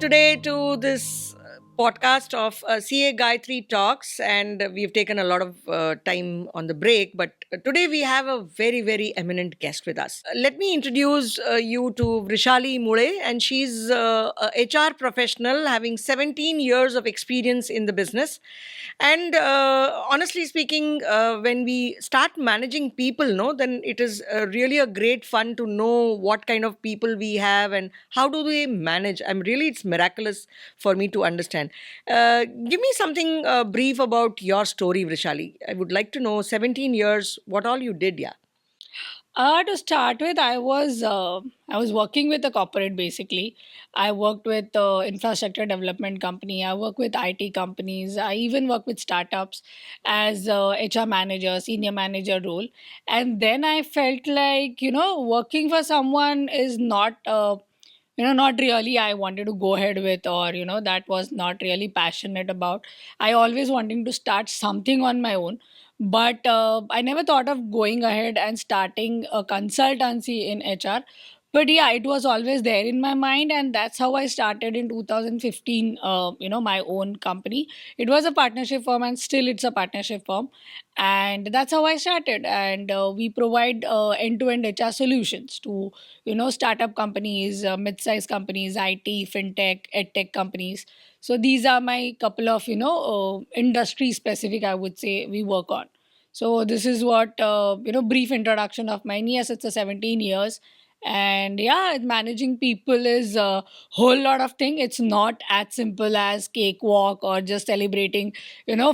today to this podcast of CA Gayatri Talks, and we've taken a lot of time on the break. But today we have a very, very eminent guest with us. Let me introduce you to Vrishali Mule, and she's a HR professional having 17 years of experience in the business. And honestly speaking, when we start managing people, no, then it is really a great fun to know what kind of people we have and how do they manage. It's miraculous for me to understand. Give me something brief about your story, Vrishali. I would like to know 17 years, what all you did, yeah. To start with, I was working with a corporate basically. I worked with infrastructure development company. I work with IT companies. I even work with startups as HR manager, senior manager role. And then I felt like working for someone is not really I wanted to go ahead with, or that was not really passionate about. I always wanting to start something on my own, but I never thought of going ahead and starting a consultancy in HR. But yeah, it was always there in my mind, and that's how I started in 2015. My own company. It was a partnership firm, and still it's a partnership firm, and that's how I started. And we provide end-to-end HR solutions to startup companies, mid-sized companies, IT, fintech, edtech companies. So these are my couple of industry specific, I would say, we work on. So this is what brief introduction of mine. Yes, it's a 17 years, and yeah, managing people is a whole lot of thing. It's not as simple as cakewalk or just celebrating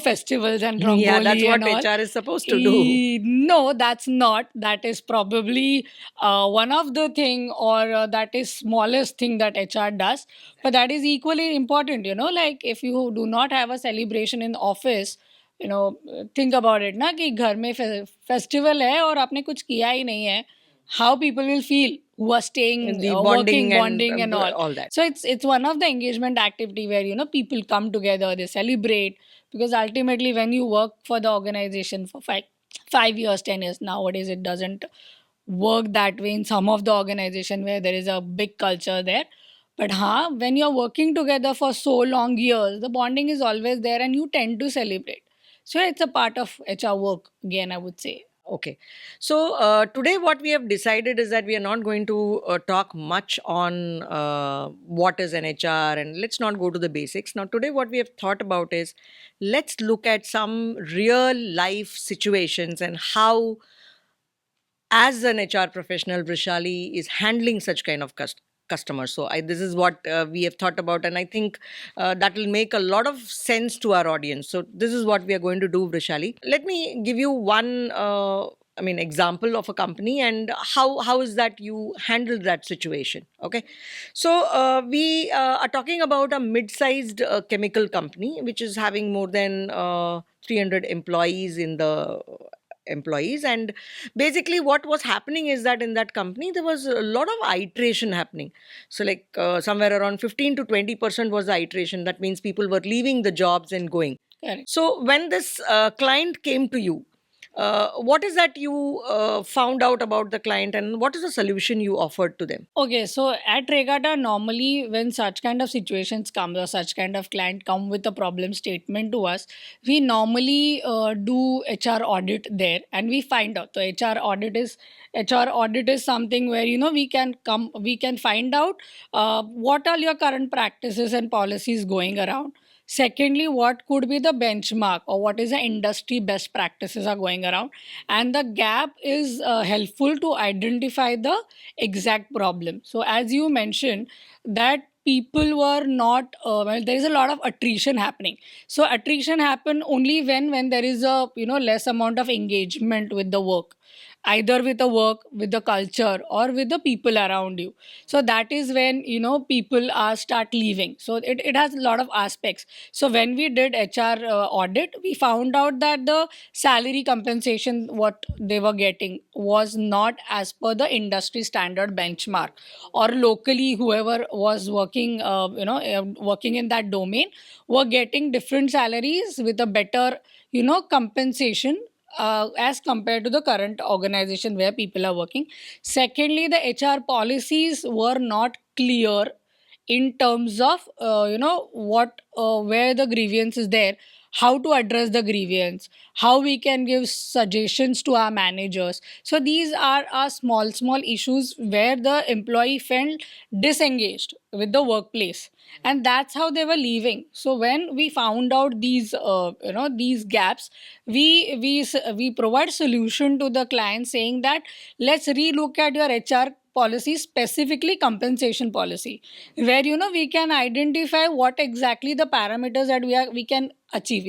festivals and Yeah, that's rangoli and what all. HR is supposed to do. No, that's not. That is probably one of the thing, or that is smallest thing that HR does, but that is equally important. Like if you do not have a celebration in office, think about it ना कि घर में festival है और आपने कुछ किया ही नहीं है, how people will feel who are staying, The working, bonding and bonding and all. all that. So it's one of the engagement activity where people come together, they celebrate, because ultimately when you work for the organization for 5 years, 10 years, nowadays it doesn't work that way in some of the organization where there is a big culture there. But when you're working together for so long years, the bonding is always there and you tend to celebrate. So it's a part of HR work again, I would say. Okay. So today, what we have decided is that we are not going to talk much on what is an HR, and let's not go to the basics. Now, today, what we have thought about is let's look at some real life situations and how, as an HR professional, Vrishali is handling such kind of customers. So this is what we have thought about, and I think that will make a lot of sense to our audience. So this is what we are going to do, Vrishali. Let me give you one. Example of a company and how is that you handle that situation. Okay, so we are talking about a mid-sized chemical company which is having more than 300 employees in the employees. And basically what was happening is that in that company there was a lot of iteration happening. So like somewhere around 15 to 20% was the iteration. That means people were leaving the jobs and going. Correct. So when this client came to you, what is that you found out about the client and what is the solution you offered to them? Okay, so at Regata, normally when such kind of situations come or such kind of client come with a problem statement to us, we normally do HR audit there, and we find out. So HR audit is something where we can find out what are your current practices and policies going around. Secondly, what could be the benchmark or what is the industry best practices are going around, and the gap is helpful to identify the exact problem. So as you mentioned that people were not there is a lot of attrition happening. So attrition happen only when there is a less amount of engagement with the work, either with the work, with the culture, or with the people around you. So that is when people are start leaving. So it has a lot of aspects. So when we did HR audit, we found out that the salary compensation what they were getting was not as per the industry standard benchmark, or locally whoever was working working in that domain were getting different salaries with a better compensation as compared to the current organization where people are working. Secondly, the HR policies were not clear in terms of what where the grievance is there, how to address the grievance, how we can give suggestions to our managers. So these are our small issues where the employee felt disengaged with the workplace, and that's how they were leaving. So when we found out these these gaps, we provide solution to the client, saying that let's relook at your HR policy, specifically compensation policy, where we can identify what exactly the parameters that we can achieve.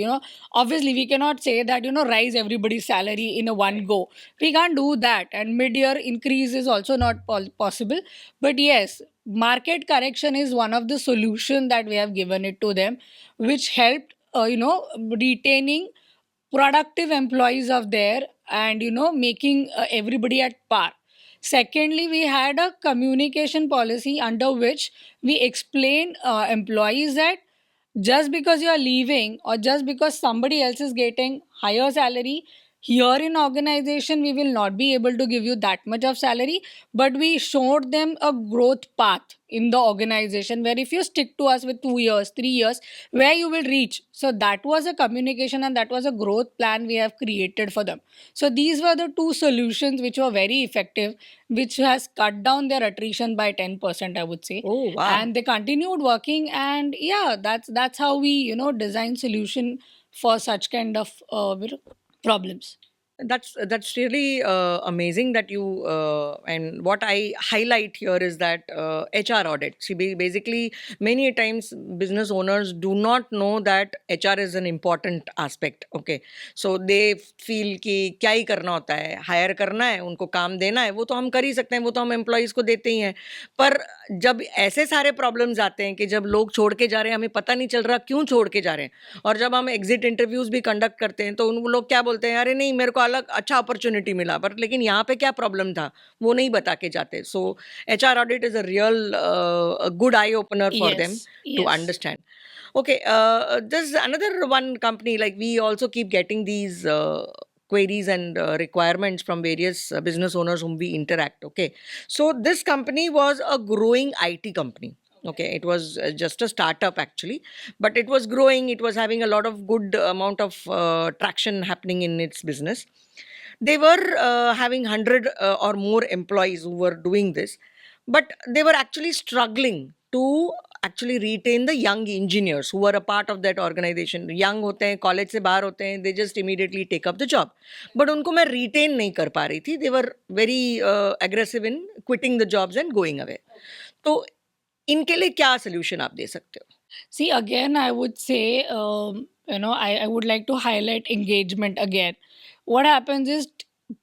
Obviously we cannot say that raise everybody's salary in a one go. We can't do that, and mid-year increase is also not possible. But yes, market correction is one of the solution that we have given it to them, which helped retaining productive employees of there, and making everybody at par. Secondly, we had a communication policy under which we explain employees that just because you are leaving, or just because somebody else is getting higher salary, here in organization we will not be able to give you that much of salary. But we showed them a growth path in the organization, where if you stick to us with 2 years 3 years, where you will reach. So that was a communication, and that was a growth plan we have created for them. So these were the two solutions which were very effective, which has cut down their attrition by 10%, I would say. Oh, wow. And they continued working, and yeah, that's how we design solution for such kind of problems. That's really amazing that you and what I highlight here is that HR audit. See, basically, many a times business owners do not know that HR is an important aspect. Okay, so they feel कि क्या ही करना होता है, higher करना है, उनको काम देना है, वो तो हम कर ही सकते हैं, वो तो हम एम्प्लॉयज़ को देते ही हैं. पर जब ऐसे सारे प्रॉब्लम्स आते हैं कि जब लोग छोड़ के जा रहे हैं, हमें पता नहीं चल रहा क्यों छोड़ के जा रहे हैं, और जब हम एग्जिट इंटरव्यूज़ भी कंडक्ट करते हैं तो उन लोग क्या बोलते हैं, अरे नहीं मेरे को अलग अच्छा अपॉर्चुनिटी मिला, पर लेकिन यहाँ पे क्या प्रॉब्लम था वो नहीं बता के जाते. सो HR audit is a real good eye opener for them Yes, to yes. understand. Okay, there's another one company, like we also keep getting these queries and requirements from various business owners whom we interact. Okay, so this company was a growing IT company. Okay, it was just a startup actually, but it was growing, it was having a lot of good amount of traction happening in its business. They were having 100 or more employees who were doing this, but they were actually struggling to actually retain the young engineers who were a part of that organization. Young होते हैं, college से बाहर होते हैं, they just immediately take up the job. But उनको मैं retain नहीं कर पा रही थी. They were very aggressive in quitting the jobs and going away. तो इनके लिए क्या solution आप दे सकते हो? See, again, I would say, I would like to highlight engagement again. What happens is,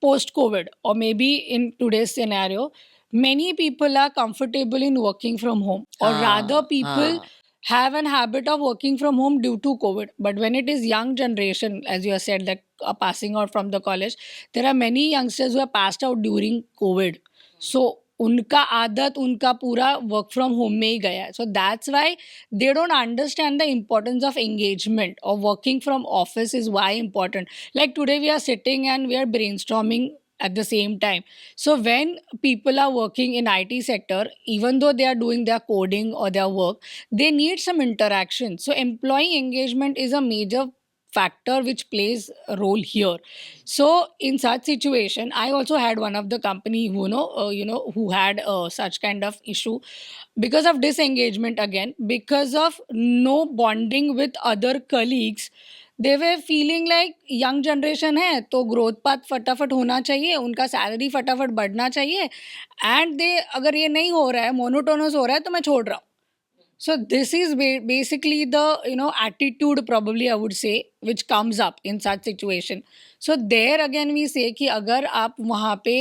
post COVID, or maybe in today's scenario, many people are comfortable in working from home, or rather, people have an habit of working from home due to COVID. But when it is young generation, as you have said, that are passing out from the college, there are many youngsters who have passed out during COVID. So उनका आदत, उनका पूरा work from home में ही गया है. So that's why they don't understand the importance of engagement, or working from office is why important. Like today we are sitting and we are brainstorming at the same time. So when people are working in IT sector, even though they are doing their coding or their work, they need some interaction. So employee engagement is a major factor which plays a role here. So in such situation, I also had one of the company who who had such kind of issue because of disengagement again, because of no bonding with other colleagues. They were feeling like young generation है तो growth path फटाफट होना चाहिए, उनका salary फटाफट बढ़ना चाहिए, and they अगर ये नहीं हो रहा है, monotonous हो रहा है, तो मैं छोड़ रहा हूँ. So this is basically the attitude, probably I would say, which comes up in such situation. So there again we say कि अगर आप वहाँ पे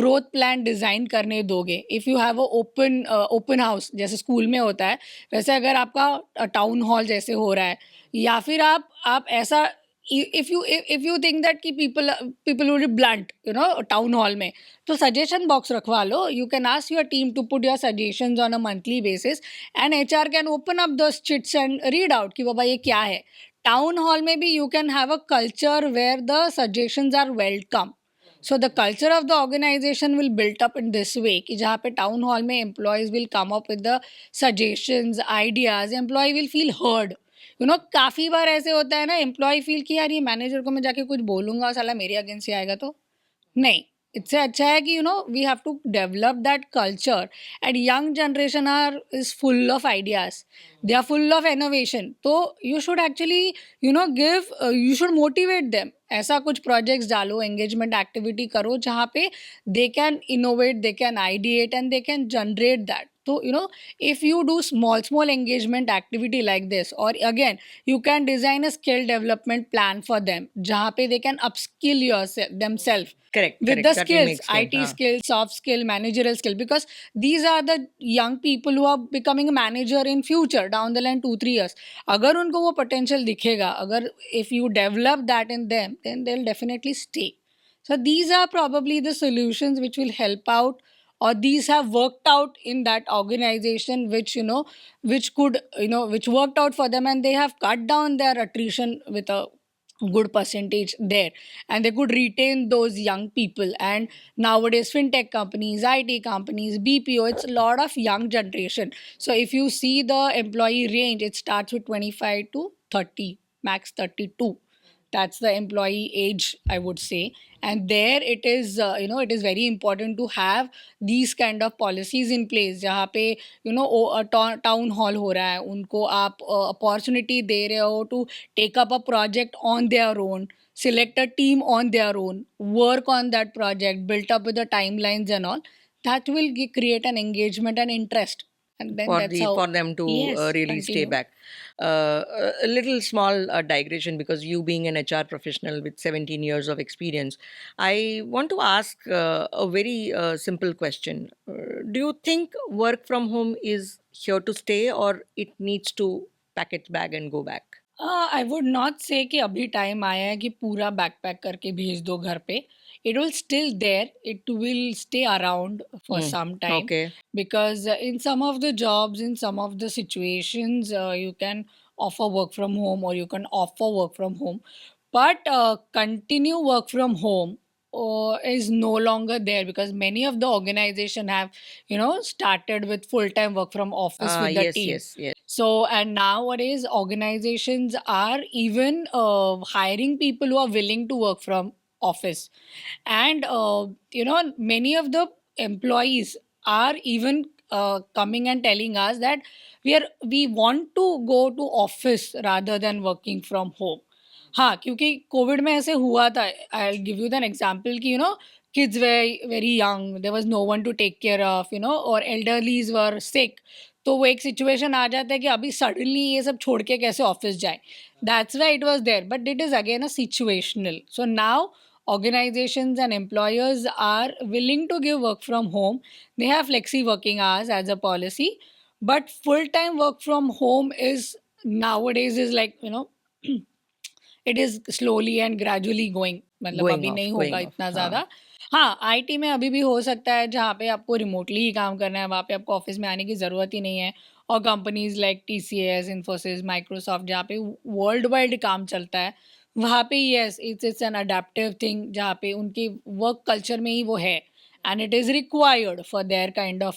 growth plan design करने दोगे, if you have a open house जैसे स्कूल में होता है, वैसे अगर आपका town hall जैसे हो रहा है, या फिर आप ऐसा, if you think that कि people will be blunt, town hall में, तो suggestion box रखवा लो. You can ask your team to put your suggestions on a monthly basis, and HR can open up those chits and read out कि बाबा ये क्या है. Town hall में भी you can have a culture where the suggestions are welcome. So the culture of the organization will built up in this way कि जहाँ पे town hall में employees will come up with the suggestions, ideas, employee will feel heard. You know, काफ़ी बार ऐसे होता है ना, employee feel कि यार ये मैनेजर को मैं जाके कुछ बोलूँगा साला मेरे अगेंस्ट ही आएगा तो नहीं. इससे अच्छा है कि we have to develop that culture. And young generation are is full of ideas, they are full of innovation. तो you should actually give, you should motivate them. ऐसा कुछ प्रोजेक्ट्स डालो, एंगेजमेंट एक्टिविटी करो जहाँ पे they can innovate, they can ideate and they can generate that. So, if you do small engagement activity like this, or again, you can design a skill development plan for them, jahan pe they can upskill yourself themselves Correct, with correct. the That will skills, make sense. IT skills, soft skill, managerial skill, because these are the young people who are becoming a manager in future down the line 2-3 years. अगर उनको वो potential दिखेगा, अगर if you develop that in them, then they'll definitely stay. So these are probably the solutions which will help out, or these have worked out in that organization, which could, which worked out for them, and they have cut down their attrition with a good percentage there, and they could retain those young people. And nowadays fintech companies, IT companies, BPO, it's a lot of young generation. So if you see the employee range, it starts with 25 to 30, max 32. That's the employee age, I would say. And there it is, it is very important to have these kind of policies in place, जहाँ पे town hall हो रहा है, उनको आप opportunity दे रहे हो to take up a project on their own, select a team on their own, work on that project, built up with the timelines and all. That will create an engagement and interest, and then that's how. For them to Yes, really stay continue. back. A little small digression, because you being an HR professional with 17 years of experience, I want to ask a very simple question. Do you think work from home is here to stay, or it needs to pack its bag and go back? I would not से कि अभी time आया है कि पूरा backpack करके भेज दो घर पे. It will still there, it will stay around for some time, Okay. because in some of the jobs, in some of the situations, you can offer work from home, or you can offer work from home, but continue work from home is no longer there, because many of the organization have started with full time work from office with the Yes, team. yes, yes. So, and nowadays organizations are even hiring people who are willing to work from office. And many of the employees are even coming and telling us that we want to go to office rather than working from home. हाँ, क्योंकि Covid में ऐसे हुआ था. I give you an example कि kids were very young, there was no one to take care of, or elderlies were sick. तो वो एक सिचुएशन आ जाता है कि अभी सडनली ये सब छोड़ के कैसे ऑफिस जाए. That's why it was there, but it is again a situational. So now organizations and employers are willing to give work from home. They have flexi working hours as a policy, but full time work from home is nowadays is like it is slowly and gradually going. मतलब Going अभी off, नहीं होगा going off. इतना ज़्यादा. हाँ, IT में अभी भी हो सकता है जहाँ पे आपको रिमोटली ही काम करना है, वहाँ पे आपको ऑफिस में आने की ज़रूरत ही नहीं है. और companies like TCS, Infosys, Microsoft, जहाँ पे वर्ल्ड वाइड काम चलता है, वहाँ पे yes, it's an adaptive thing, जहाँ पे उनके वर्क कल्चर में ही वो है, and it is required for their kind of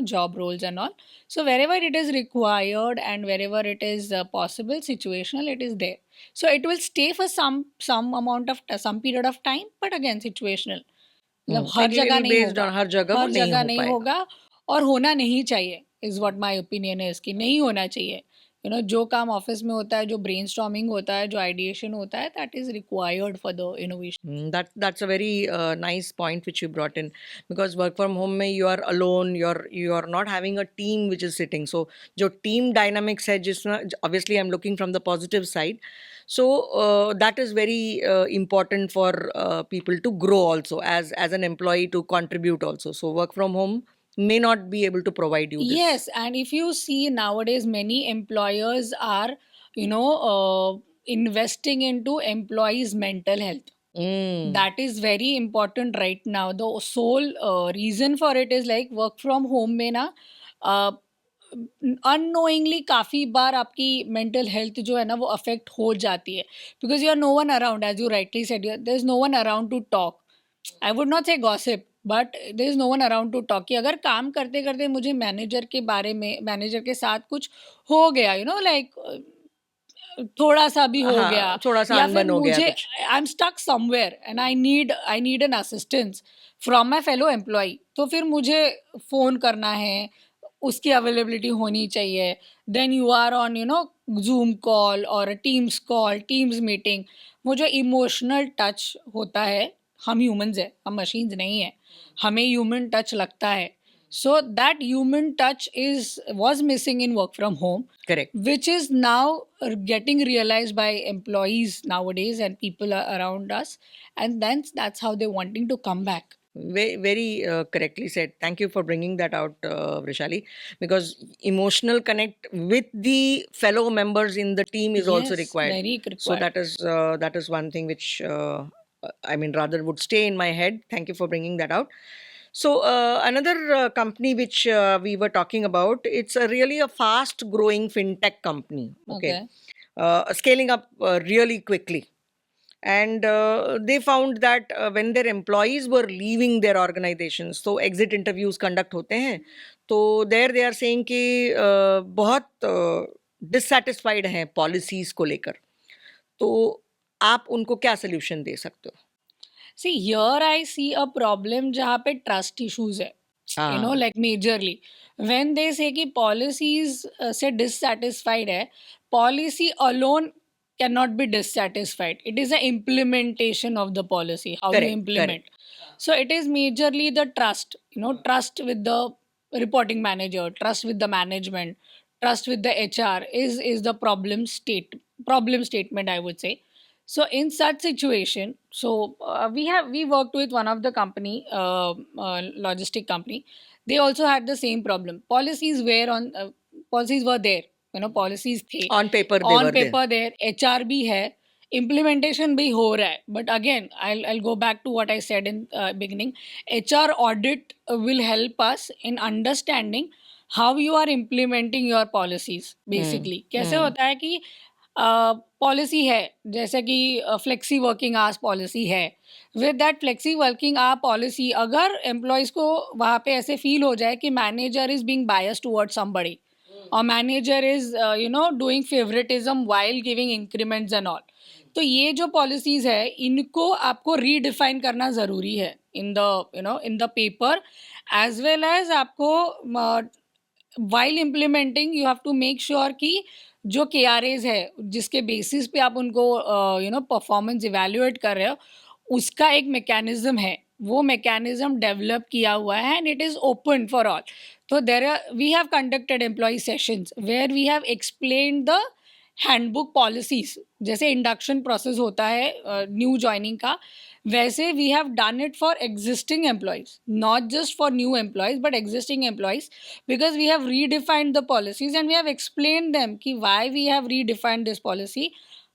job roles and all. So wherever it is required and wherever it is possible, situational, it is there. So it will stay for some amount of some period of time, but again situational. मतलब हर एक जगह little नहीं based होगा, on हर जगह वो हर नहीं जगह हो नहीं पाएगा. होगा, और होना नहीं चाहिए, इज व्हाट माय ओपिनियन है. इसकी नहीं होना चाहिए. जो काम ऑफिस में होता है, जो ब्रेनस्टॉर्मिंग होता है, जो आइडिएशन होता है, that is required for the innovation. That's a very nice point which you brought in, because work from home में you are alone, you are not having a team which is sitting. So जो team dynamics है, जिसमें obviously I'm looking from the positive side. So that is very important for people to grow also, as an employee, to contribute also. So work from home may not be able to provide you this. Yes, and if you see nowadays, many employers are, investing into employees' mental health. That is very important right now. The sole reason for it is like work from home में ना unknowingly काफ़ी बार आपकी mental health जो है ना वो affect हो जाती है, because you are no one around, as you rightly said, there is no one around to talk. I would not say gossip, but there is no one around to talk कि अगर काम करते करते मुझे manager के बारे में, manager के साथ कुछ हो गया, यू नो लाइक थोड़ा सा भी हो गया, हाँ, थोड़ा-सा या फिर अनबन हो गया मुझे कुछ। I am stuck somewhere and I need an assistance from my fellow employee, तो फिर मुझे फ़ोन करना है, उसकी अवेलेबिलिटी होनी चाहिए. Then you are on Zoom call और टीम्स कॉल, टीम्स मीटिंग. वो जो इमोशनल टच होता है, हम ह्यूमंस है, हम मशीन्स नहीं है, हमें ह्यूमन टच लगता है. So that human touch was missing in work from home, Correct. which is now getting realized by employees nowadays and people around us, and then that's how they're wanting to come back. Very correctly said. Thank you for bringing that out, Vrishali, because emotional connect with the fellow members in the team is also Yes, required. very So required. that is one thing which I mean rather would stay in my head. Thank you for bringing that out. So another company which we were talking about, it's a really a fast growing fintech company. Okay, Okay. scaling up really quickly, and they found that when their employees were leaving their organizations, so exit interviews conduct होते हैं, तो there they are saying कि बहुत dissatisfied हैं policies को लेकर, तो आप उनको क्या solution दे सकते हो? See, here I see a problem जहाँ पे trust issues है, हाँ, like majorly. When they say कि policies से dissatisfied है, policy alone cannot be dissatisfied. It is the implementation of the policy, how you correct, implement. correct. So it is majorly the trust, trust with the reporting manager, trust with the management, trust with the HR is the problem statement, I would say. So in such situation, so we worked with one of the company, logistic company. They also had the same problem. Policies were there, policies थे, On paper they on were there. paper there, HR भी है, implementation भी हो रहा है. But again, I'll go back to what I said in beginning. HR audit will help us in understanding how you are implementing your policies. Basically, कैसे होता है कि पॉलिसी है, जैसे कि फ्लेक्सी वर्किंग आवर्स पॉलिसी है. With that flexi working hour policy, अगर employees को वहाँ पे ऐसे फील हो जाए कि manager is being biased towards somebody, और manager is doing favouritism while giving increments and all, तो ये जो पॉलिसीज़ है, इनको आपको रीडिफाइन करना ज़रूरी है in the paper, as well as आपको while implementing you have to make sure कि जो के आर एज है, जिसके बेसिस पे आप उनको परफॉर्मेंस इवेल्युएट कर रहे हो, उसका एक मैकेनिज्म है, वो मैकेनिज्म डेवलप किया हुआ है, and it is open for all. तो we have conducted employee sessions where we have explain the handbook policies. जैसे इंडक्शन प्रोसेस होता है न्यू ज्वाइनिंग का, वैसे we have done it for existing employees, not just for new employees but existing employees, because we have redefined the policies and we have explained them कि why we have redefined this policy,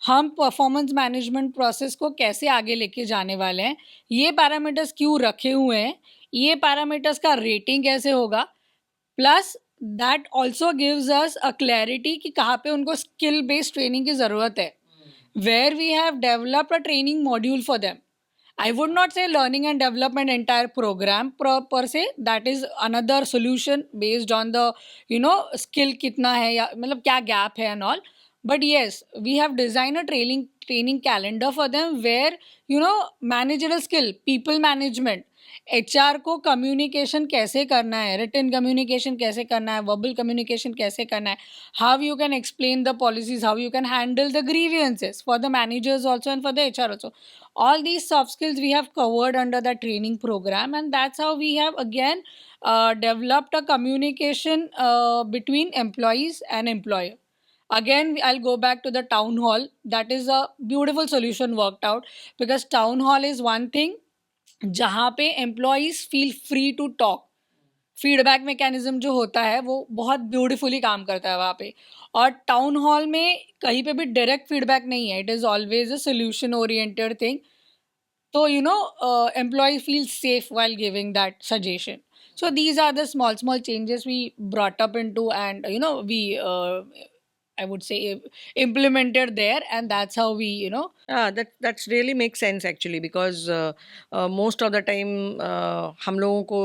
हम performance management process को कैसे आगे लेके जाने वाले हैं, ये पैरामीटर्स क्यों रखे हुए हैं, ये पैरामीटर्स का रेटिंग कैसे होगा, plus that also gives us a clarity कि कहाँ पे उनको स्किल बेस्ड ट्रेनिंग की ज़रूरत है, where we have developed a training module for them. I would not say learning and development entire program per se. That is another solution based on the skill कितना है या मतलब क्या gap है and all. But yes, we have designed a training calendar for them where managerial skill, people management, HR को communication कैसे करना है, रिटन कम्युनिकेशन कैसे करना है, वर्बल कम्युनिकेशन कैसे करना है, how you can explain the policies, how you can handle the grievances for the managers also and for the HR also. All these soft skills we have covered under the training program, and that's how we have again developed a communication between employees and employer. Again, I'll go back to the town hall. That is a beautiful solution worked out, because town hall is one thing जहाँ पे employees feel free to talk. Feedback mechanism जो होता है वो बहुत beautifully काम करता है वहाँ पे. और टाउन हॉल में कहीं पे भी डायरेक्ट फीडबैक नहीं है, it is always a solution oriented thing. तो employee feels safe while giving that suggestion. So these are the small changes we brought up into, and we I would say, implemented there, and that's how we, That's really makes sense actually because most of the time हम लोगों को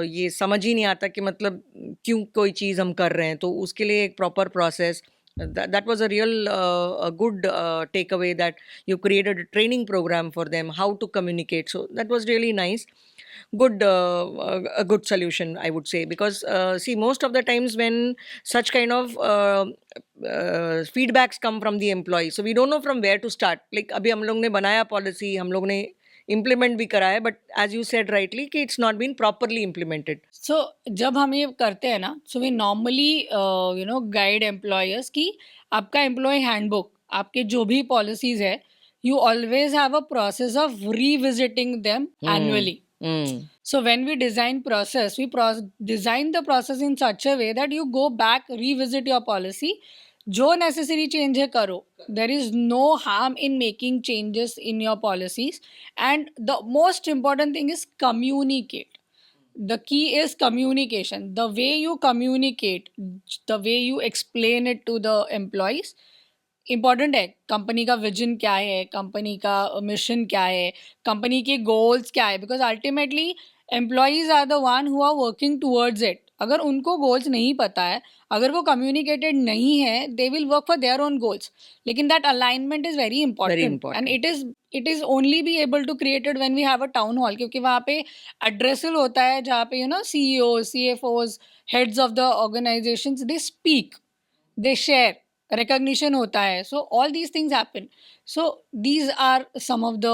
ये समझ ही नहीं आता कि मतलब क्यों कोई चीज़ हम कर रहे हैं, तो उसके लिए एक proper process. That was a real a good takeaway, that you created a training program for them how to communicate. So that was really nice. Good, a good solution, I would say, because see, most of the times when such kind of feedbacks come from the employee, so we don't know from where to start. Like अभी हम लोग ने बनाया policy, हम लोग ने implement भी करा है, but as you said rightly कि it's not been properly implemented. सो जब हम ये करते हैं ना, so we normally guide employers की आपका एम्प्लॉय हैंडबुक, आपके जो भी पॉलिसीज है, you always have a process of revisiting them annually. So when we design process, we design the process in such a way that you go back, revisit your policy. जो necessary change है करो. There is no harm in making changes in your policies. And the most important thing is communicate. The key is communication. The way you communicate, the way you explain it to the employees, important है. Company का vision क्या है, company का mission क्या है, company के goals क्या है, because ultimately employees are the one who are working towards it. अगर उनको गोल्स नहीं पता है, अगर वो कम्युनिकेटेड नहीं है, they will work for their own goals. लेकिन that alignment is very important, and it is only be able to created when we have a town hall, क्योंकि वहाँ पे एड्रेसल होता है जहाँ पे CEO, CFOs, heads of the organisations, they speak, they share, recognition hota hai. So all these things happen. So these are some of the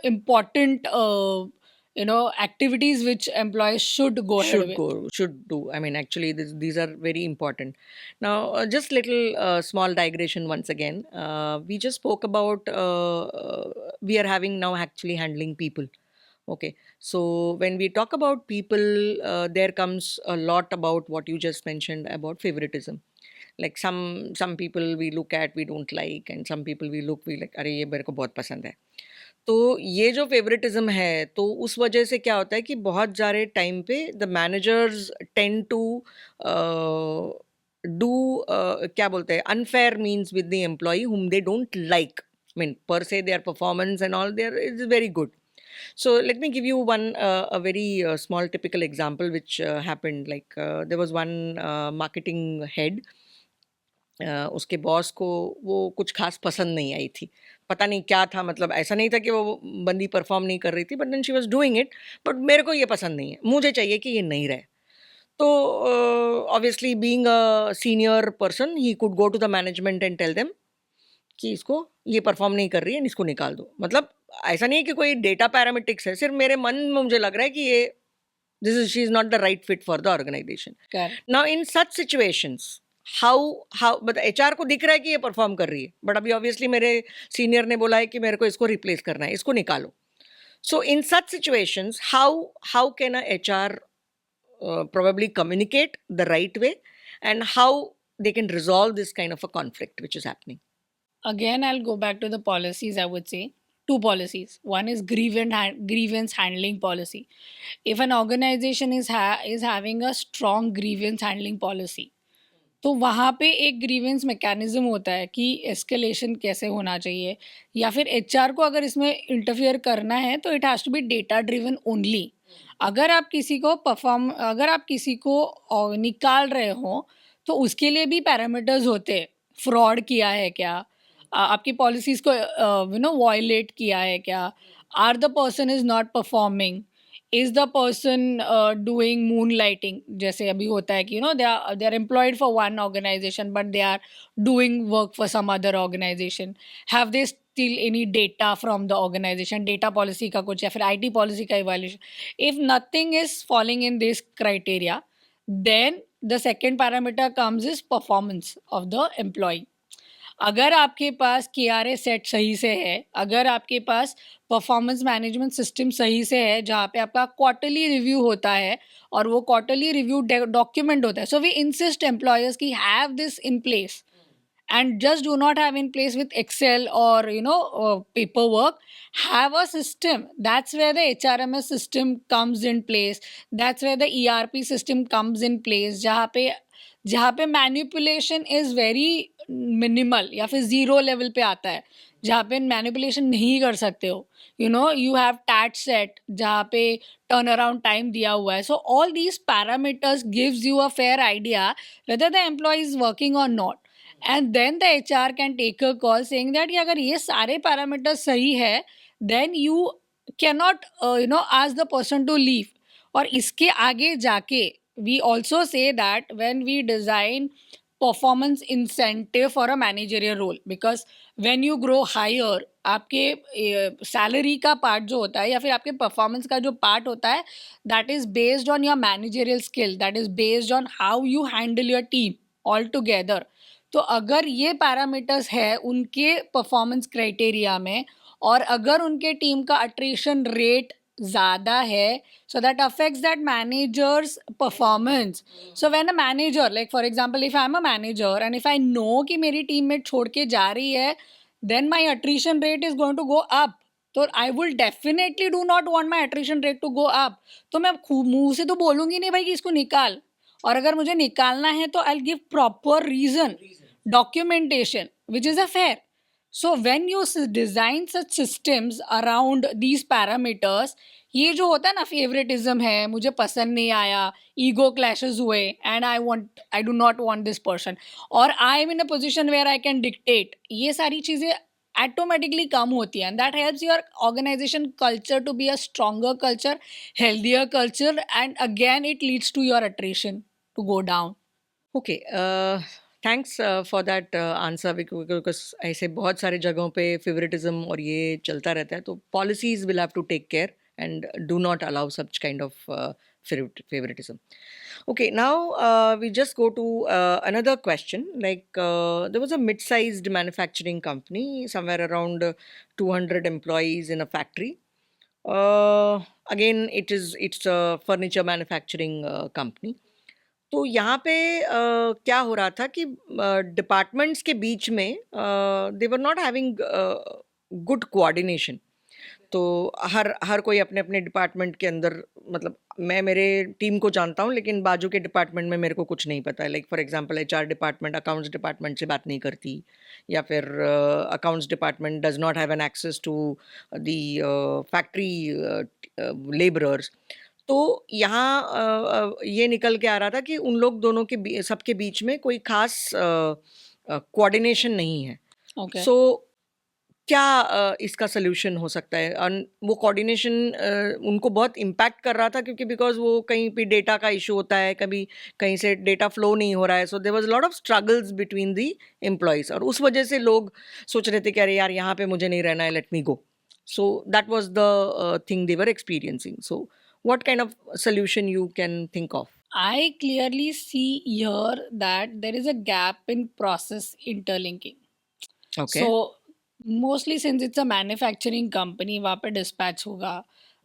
important activities which employees should go ahead with. Should do. I mean, actually these are very important. Now just little small digression once again. We just spoke about we are having now actually handling people. Okay, so when we talk about people, there comes a lot about what you just mentioned about favoritism. Like some people we look at, we don't like, and some people we like, अरे ये मेरे को बहुत पसंद है. तो ये जो फेवरेटिज्म है, तो उस वजह से क्या होता है कि बहुत सारे टाइम पे the managers tend to do क्या बोलते हैं, unfair means with the employee whom they don't like. I mean, per se their performance and all there is very good. So let me give you one a very small typical example which happened. Like there was one marketing head. उसके boss को वो कुछ खास पसंद नहीं आई थी. पता नहीं क्या था, मतलब ऐसा नहीं था कि वो बंदी परफॉर्म नहीं कर रही थी, but then she was doing it, but मेरे को ये पसंद नहीं है, मुझे चाहिए कि ये नहीं रहे. तो obviously being a senior person, he could go to the management and tell them कि इसको ये परफॉर्म नहीं कर रही है, इसको निकाल दो. मतलब ऐसा नहीं है कि कोई डेटा पैरामीट्रिक्स है, सिर्फ मेरे मन में मुझे लग रहा है कि ये she is not the right fit for the organisation. Now in such situations, how but HR को दिख रहा है कि ये परफॉर्म कर रही है, बट अभी ऑब्वियसली मेरे सीनियर ने बोला है कि मेरे को इसको रिप्लेस करना है, इसको निकालो. So in such situations, how can a HR probably communicate the right way, and how they can resolve this kind of a conflict which is happening? Again, I'll go back to the policies. I would say two policies. One is grievance handling policy. If an organization is having a strong grievance handling policy, तो वहाँ पे एक grievance mechanism होता है कि escalation कैसे होना चाहिए, या फिर HR को अगर इसमें इंटरफियर करना है तो it has to be data driven only. अगर आप किसी को निकाल रहे हो तो उसके लिए भी पैरामीटर्स होते हैं. फ्रॉड किया है क्या, आपकी पॉलिसीज़ को वायलेट किया है क्या, or the person is not performing, is the person doing moonlighting, जैसे अभी होता है कि they are employed for one organization but they are doing work for some other organization. Have they steal any data from the organization, data policy का कुछ, या फिर IT policy का evaluation. If nothing is falling in this criteria, then the second parameter comes is performance of the employee. अगर आपके पास KRA set सही से है, अगर आपके पास परफॉर्मेंस मैनेजमेंट सिस्टम सही से है, जहाँ पे आपका क्वार्टरली रिव्यू होता है और वो क्वार्टरली रिव्यू डॉक्यूमेंट होता है, सो वी इंसिस्ट एम्प्लॉयर्स की have this in place, and just do not have in place with Excel or paperwork. Have a system. That's where the HRMS system comes in place. That's where the ERP system comes in place, जहाँ पे manipulation is very minimal या फिर zero level पे आता है, जहाँ पे manipulation नहीं कर सकते हो. यू हैव टैट सेट जहाँ पे टर्न अराउंड टाइम दिया हुआ है. So all these parameters gives you a fair idea whether the employee is working or not. And then the HR can take a call saying that कि अगर ये सारे parameters सही है, then you cannot ask the person to leave. और इसके आगे जाके we also say that when we design performance incentive for a managerial role, because when you grow higher आपके सैलरी का पार्ट जो होता है या फिर आपके परफॉर्मेंस का जो पार्ट होता है, that is based on your managerial skill, that is based on how you handle your team all together. तो अगर ये पैरामीटर्स है उनके परफॉर्मेंस क्राइटेरिया में, और अगर उनके टीम का अट्रिशन रेट ज़्यादा है, so that affects that manager's performance. So when a manager, like for example if I'm a manager and if I know कि मेरी teammate छोड़ के जा रही है, then my attrition rate is going to go up. तो I will definitely do not want my attrition rate to go up. तो मैं मुंह से तो बोलूँगी नहीं भाई कि इसको निकाल, और अगर मुझे निकालना है तो I'll give proper reason, documentation, which is a fair. So when you design such systems around these parameters, ये जो होता है ना फेवरेटिज्म है, मुझे पसंद नहीं आया, ईगो क्लैशेस हुए, and I do not want this person, और I am in a position where I can dictate, ये सारी चीज़ें ऑटोमेटिकली कम होती हैं. And that helps your organisation culture to be a stronger culture, healthier culture, and again it leads to your attrition to go down. Okay, thanks for that answer, because ऐसे बहुत सारे जगहों पे फेवरेटिज्म और ये चलता रहता है, तो policies will have to take care and do not allow such kind of favoritism. Okay, now we just go to another question. Like there was a mid-sized manufacturing company, somewhere around 200 employees in a factory. Again, it's a furniture manufacturing company. तो यहाँ पे क्या हो रहा था कि departments के बीच में they were not having good coordination. तो हर कोई अपने अपने डिपार्टमेंट के अंदर, मतलब मैं मेरे टीम को जानता हूँ लेकिन बाजू के डिपार्टमेंट में मेरे को कुछ नहीं पता है. Like for example HR department accounts department से बात नहीं करती, या फिर accounts department does not have an access to the factory labourers. तो यहाँ ये निकल के आ रहा था कि उन लोग दोनों के सबके बीच में कोई खास कोऑर्डिनेशन नहीं है. Okay. सो क्या इसका सोल्यूशन हो सकता है? और वो कोऑर्डिनेशन उनको बहुत इम्पैक्ट कर रहा था, क्योंकि बिकॉज वो कहीं पे डेटा का इशू होता है, कभी कहीं से डेटा फ्लो नहीं हो रहा है. So there was lot of struggles between the employees, और उस वजह से लोग सोच रहे थे कि अरे यार यहाँ पे मुझे नहीं रहना है, let me go. So that was the thing they were experiencing. So what kind of solution you can think of? I clearly see here that there is a gap in process interlinking. Okay. So mostly since it's a manufacturing company, वहाँ पे dispatch होगा,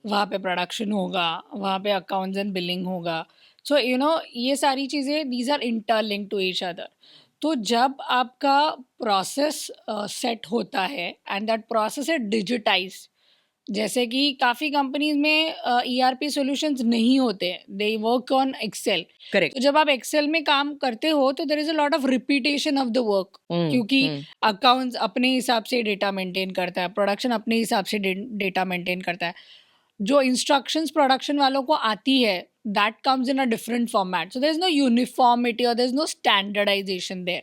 वहाँ पे production होगा, वहाँ पे accounts and billing होगा. So ये सारी चीज़ें these are interlinked to each other. तो जब आपका process set होता है and that process है digitized, जैसे कि काफ़ी कंपनीज में ERP सॉल्यूशंस नहीं होते हैं, they work on Excel. Correct. तो जब आप एक्सेल में काम करते हो तो there is a lot of repetition of the work, क्योंकि अकाउंट्स अपने हिसाब से डेटा मेंटेन करता है, प्रोडक्शन अपने हिसाब से डेटा मेंटेन करता है. जो इंस्ट्रक्शंस प्रोडक्शन वालों को आती है that comes in a different format, so there is no uniformity और there is no standardisation there.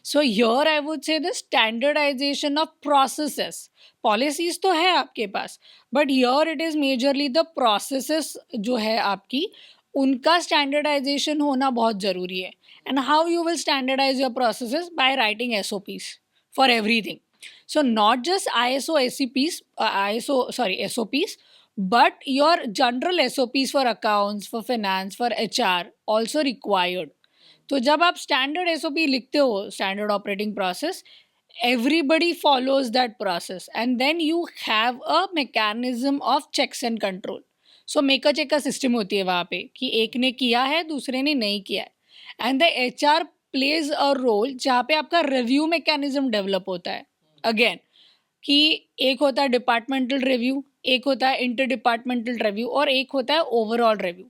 So here I would say the standardisation of processes. Policies तो है आपके पास, but here it is majorly the processes जो है आपकी, उनका standardisation होना बहुत ज़रूरी है. And how you will standardise your processes? By writing SOPs for everything. So not just SOPs, but your general SOPs for accounts, for finance, for HR also required. तो जब आप standard SOP लिखते हो, standard operating process, everybody follows that process, and then you have a mechanism of checks and control. So make a check system होती है वहाँ पे कि एक ने किया है, दूसरे ने नहीं किया है. And the HR plays a role जहाँ पे आपका review mechanism develop होता है. Again, कि एक होता है डिपार्टमेंटल रिव्यू, एक होता है इंटर डिपार्टमेंटल रिव्यू, और एक होता है ओवरऑल रिव्यू.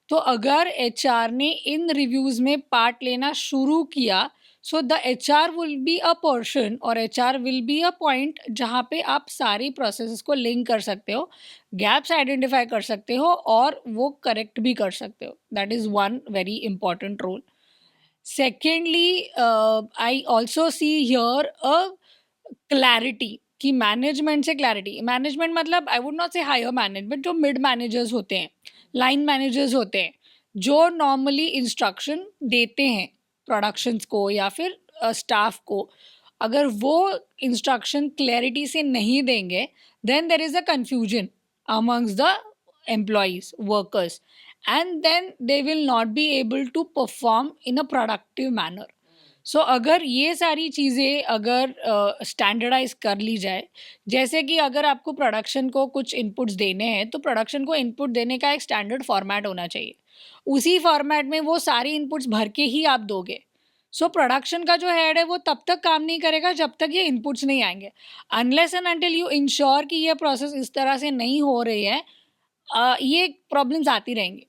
तो अगर HR ने इन रिव्यूज़ में पार्ट लेना शुरू किया so the HR will be a person और HR will be a point जहाँ पे आप सारी प्रोसेसेस को लिंक कर सकते हो, गैप्स आइडेंटिफाई कर सकते हो और वो करेक्ट भी कर सकते हो. That is one very important role. Secondly, I also see here a clarity कि मैनेजमेंट से क्लैरिटी. मैनेजमेंट मतलब I would not say higher management, जो मिड मैनेजर्स होते हैं, लाइन मैनेजर्स होते हैं, जो नॉर्मली इंस्ट्रक्शन देते हैं प्रोडक्शंस को या फिर स्टाफ को, अगर वो इंस्ट्रक्शन क्लैरिटी से नहीं देंगे then there is a confusion amongst the employees, workers, and then they will not be able to perform in a productive manner. सो अगर ये सारी चीज़ें अगर स्टैंडर्डाइज कर ली जाए, जैसे कि अगर आपको प्रोडक्शन को कुछ इनपुट्स देने हैं तो प्रोडक्शन को इनपुट देने का एक स्टैंडर्ड फॉर्मेट होना चाहिए, उसी फॉर्मेट में वो सारी इनपुट्स भर के ही आप दोगे. सो प्रोडक्शन का जो हेड है वो तब तक काम नहीं करेगा जब तक ये इनपुट्स नहीं आएंगे. Unless and until you ensure कि ये प्रोसेस इस तरह से नहीं हो रही है, ये प्रॉब्लम्स आती रहेंगी.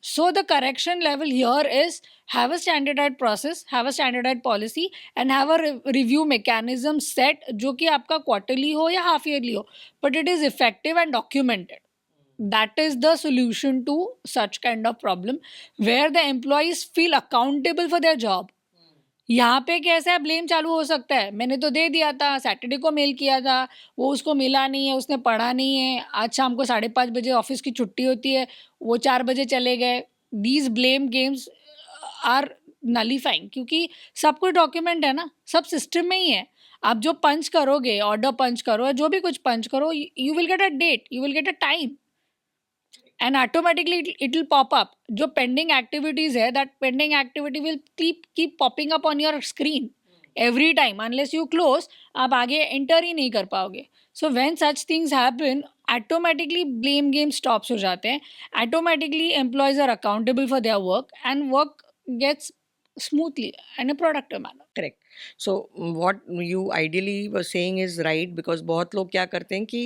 So the correction level here is have a standardized process, have a standardized policy, and have a review mechanism set जो कि आपका quarterly हो या half yearly हो, but it is effective and documented. That is the solution to such kind of problem where the employees feel accountable for their job. यहाँ पे कैसा है, ब्लेम चालू हो सकता है, मैंने तो दे दिया था, सैटरडे को मेल किया था, वो उसको मिला नहीं है, उसने पढ़ा नहीं है, आज शाम को 5:30 बजे ऑफिस की छुट्टी होती है, वो 4 बजे चले गए. These blame games are nullifying, क्योंकि सब कुछ डॉक्यूमेंट है ना, सब सिस्टम में ही है. आप जो पंच करोगे, ऑर्डर पंच करो, जो भी कुछ पंच करो, you will get a date, you will get a time, and automatically it will pop up. जो pending activities है, that pending activity will keep popping up on your screen every time. Unless you close, आप आगे enter ही नहीं कर पाओगे. So when such things happen, automatically blame game stops हो जाते हैं, automatically employees are accountable for their work and work gets smoothly in a productive manner. Correct. So what you ideally were saying is right, because बहुत लोग क्या करते हैं कि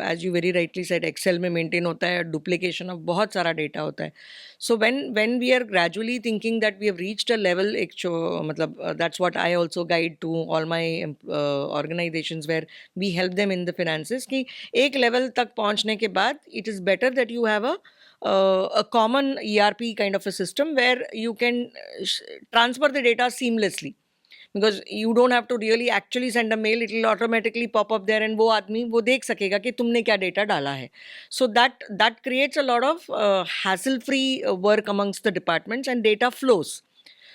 as you very rightly said, Excel में maintain होता है, duplication of बहुत सारा data होता है. So when we are gradually thinking that we have reached a level, एक मतलब that's what I also guide to all my organizations where we help them in the finances, कि एक level तक पहुंचने के बाद it is better that you have a common ERP kind of a system where you can transfer the data seamlessly, because you don't have to really actually send a mail, it will automatically pop up there and वो आदमी वो देख सकेगा कि तुमने क्या data डाला है. So that creates a lot of hassle free work amongst the departments and data flows.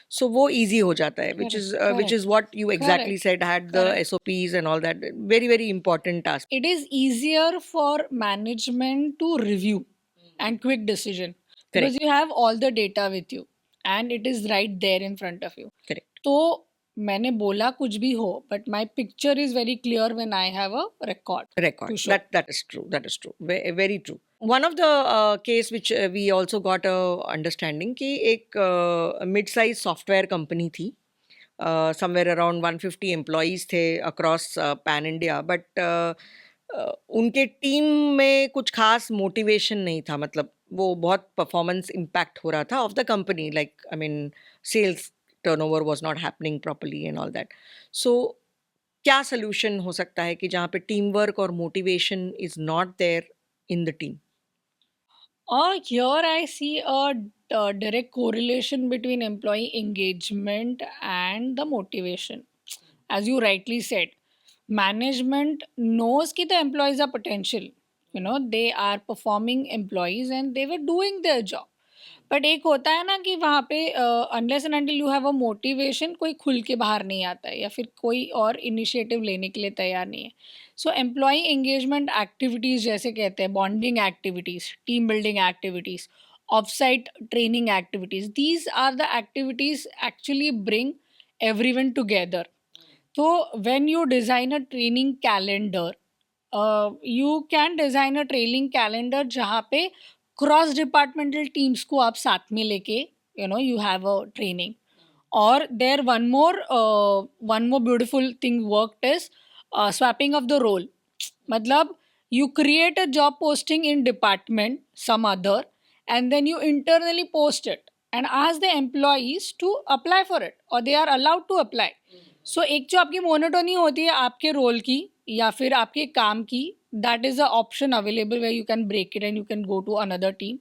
So वो easy हो जाता है, which Correct. is what you exactly said, had the Correct. SOPs and all that, very very important task. It is easier for management to review and quick decision because Correct. you have all the data with you and it is right there in front of you. Correct. तो मैंने बोला कुछ भी हो, but my picture is very clear when I have a record to show. That is true. That is true. Very, very true. One of the case which we also got a understanding कि एक mid-size software company थी, somewhere around 150 employees थे across pan India, but उनके team में कुछ खास motivation नहीं था, मतलब वो बहुत परफॉर्मेंस इम्पैक्ट हो रहा था of the company, like I mean sales turnover was not happening properly and all that. So क्या सोल्यूशन हो सकता है कि जहाँ पे टीम वर्क और motivation is not there in the team? Here I see a direct correlation between employee engagement and the motivation. As you rightly said, management knows that the employees are potential. You know, they are performing employees and they were doing their job. But एक होता है ना कि वहाँ पे unless and until you have a motivation, कोई खुल के बाहर नहीं आता है या फिर कोई और इनिशिएटिव लेने के लिए तैयार नहीं है. सो एम्प्लॉई एंगेजमेंट एक्टिविटीज़ जैसे कहते हैं, bonding activities, team building activities, off site training activities, these are the activities actually bring everyone together. So when you design a training calendar, you can design a training calendar जहाँ पे cross departmental teams को आप साथ में लेके you have a training. और there one more beautiful thing work is swapping of the role. मतलब you create a job posting in department some other and then you internally post it and ask the employees to apply for it, or they are allowed to apply. So एक जो आपकी monotony होती है आपके role की या फिर आपके काम की, that is a option available where you can break it and you can go to another team.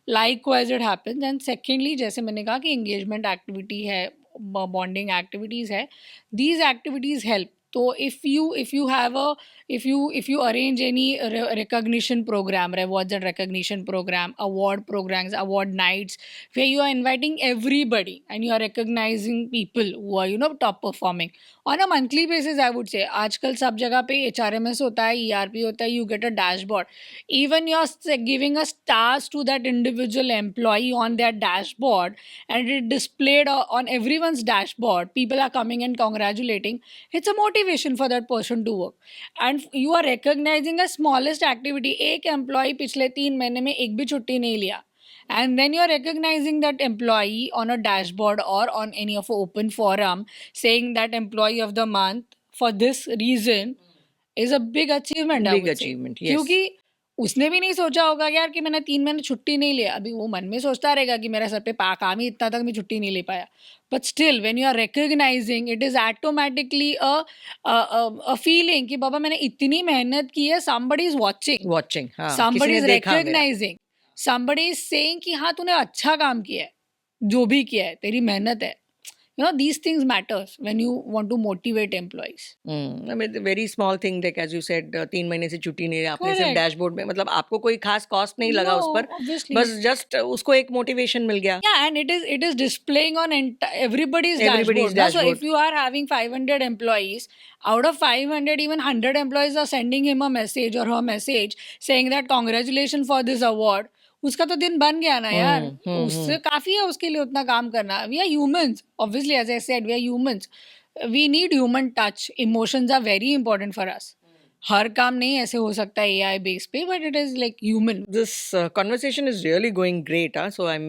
Likewise it happens. And secondly, जैसे मैंने कहा कि engagement activity है, bonding activities है, these activities help. तो if you have a if you arrange any recognition program, rewards and recognition program, award programs, award nights, where you are inviting everybody and you are recognizing people who are top performing on a monthly basis, I would say आजकल सब जगह पे HRMS होता है, ERP होता है, you get a dashboard. Even you're giving a stars to that individual employee on their dashboard, and it displayed on everyone's dashboard, people are coming and congratulating. It's a motivation for that person to work. And you are recognizing a smallest activity. एक employee पिछले 3 महीने में एक भी छुट्टी नहीं लिया, and then you're recognizing that employee on a dashboard or on any of a open forum, saying that employee of the month for this reason is a big achievement, I Big would say. achievement, yes. क्योंकि उसने भी नहीं सोचा होगा यार कि मैंने 3 महीने छुट्टी नहीं लिया, अभी वो मन में सोचता रहेगा कि मेरे सर पे काम ही इतना तक मैं छुट्टी नहीं ले पाया. But still, when you are recognizing, it is automatically a feeling कि बाबा मैंने इतनी मेहनत की है, somebody is watching, Watching, हाँ, somebody किसी is ने देखा मेरा. recognizing, somebody is saying कि हाँ तूने अच्छा काम किया है, जो भी किया है तेरी मेहनत है. These things matters when you want to motivate employees. I mean, the very small thing, like as you said, 3 महीने से छुट्टी नहीं है, आपने सिर्फ Correct. डैशबोर्ड में, मतलब आपको कोई खास कॉस्ट नहीं लगा उस No, पर, obviously. बस जस्ट उसको एक मोटिवेशन मिल गया. Yeah, and it is displaying on everybody's Everybody's dashboard. So dashboard. if you are having 500 employees, out of 500, even 100 employees are sending him a message or her message saying that congratulations for this award. उसका तो दिन बन गया ना यार. उससे काफी है उसके लिए उतना काम करना. We are humans. Obviously, as I said, we are humans. We need human touch. Emotions are very important for us. हर काम नहीं ऐसे हो सकता है AI बेस पे, but it is like human. This conversation is really going great. So I'm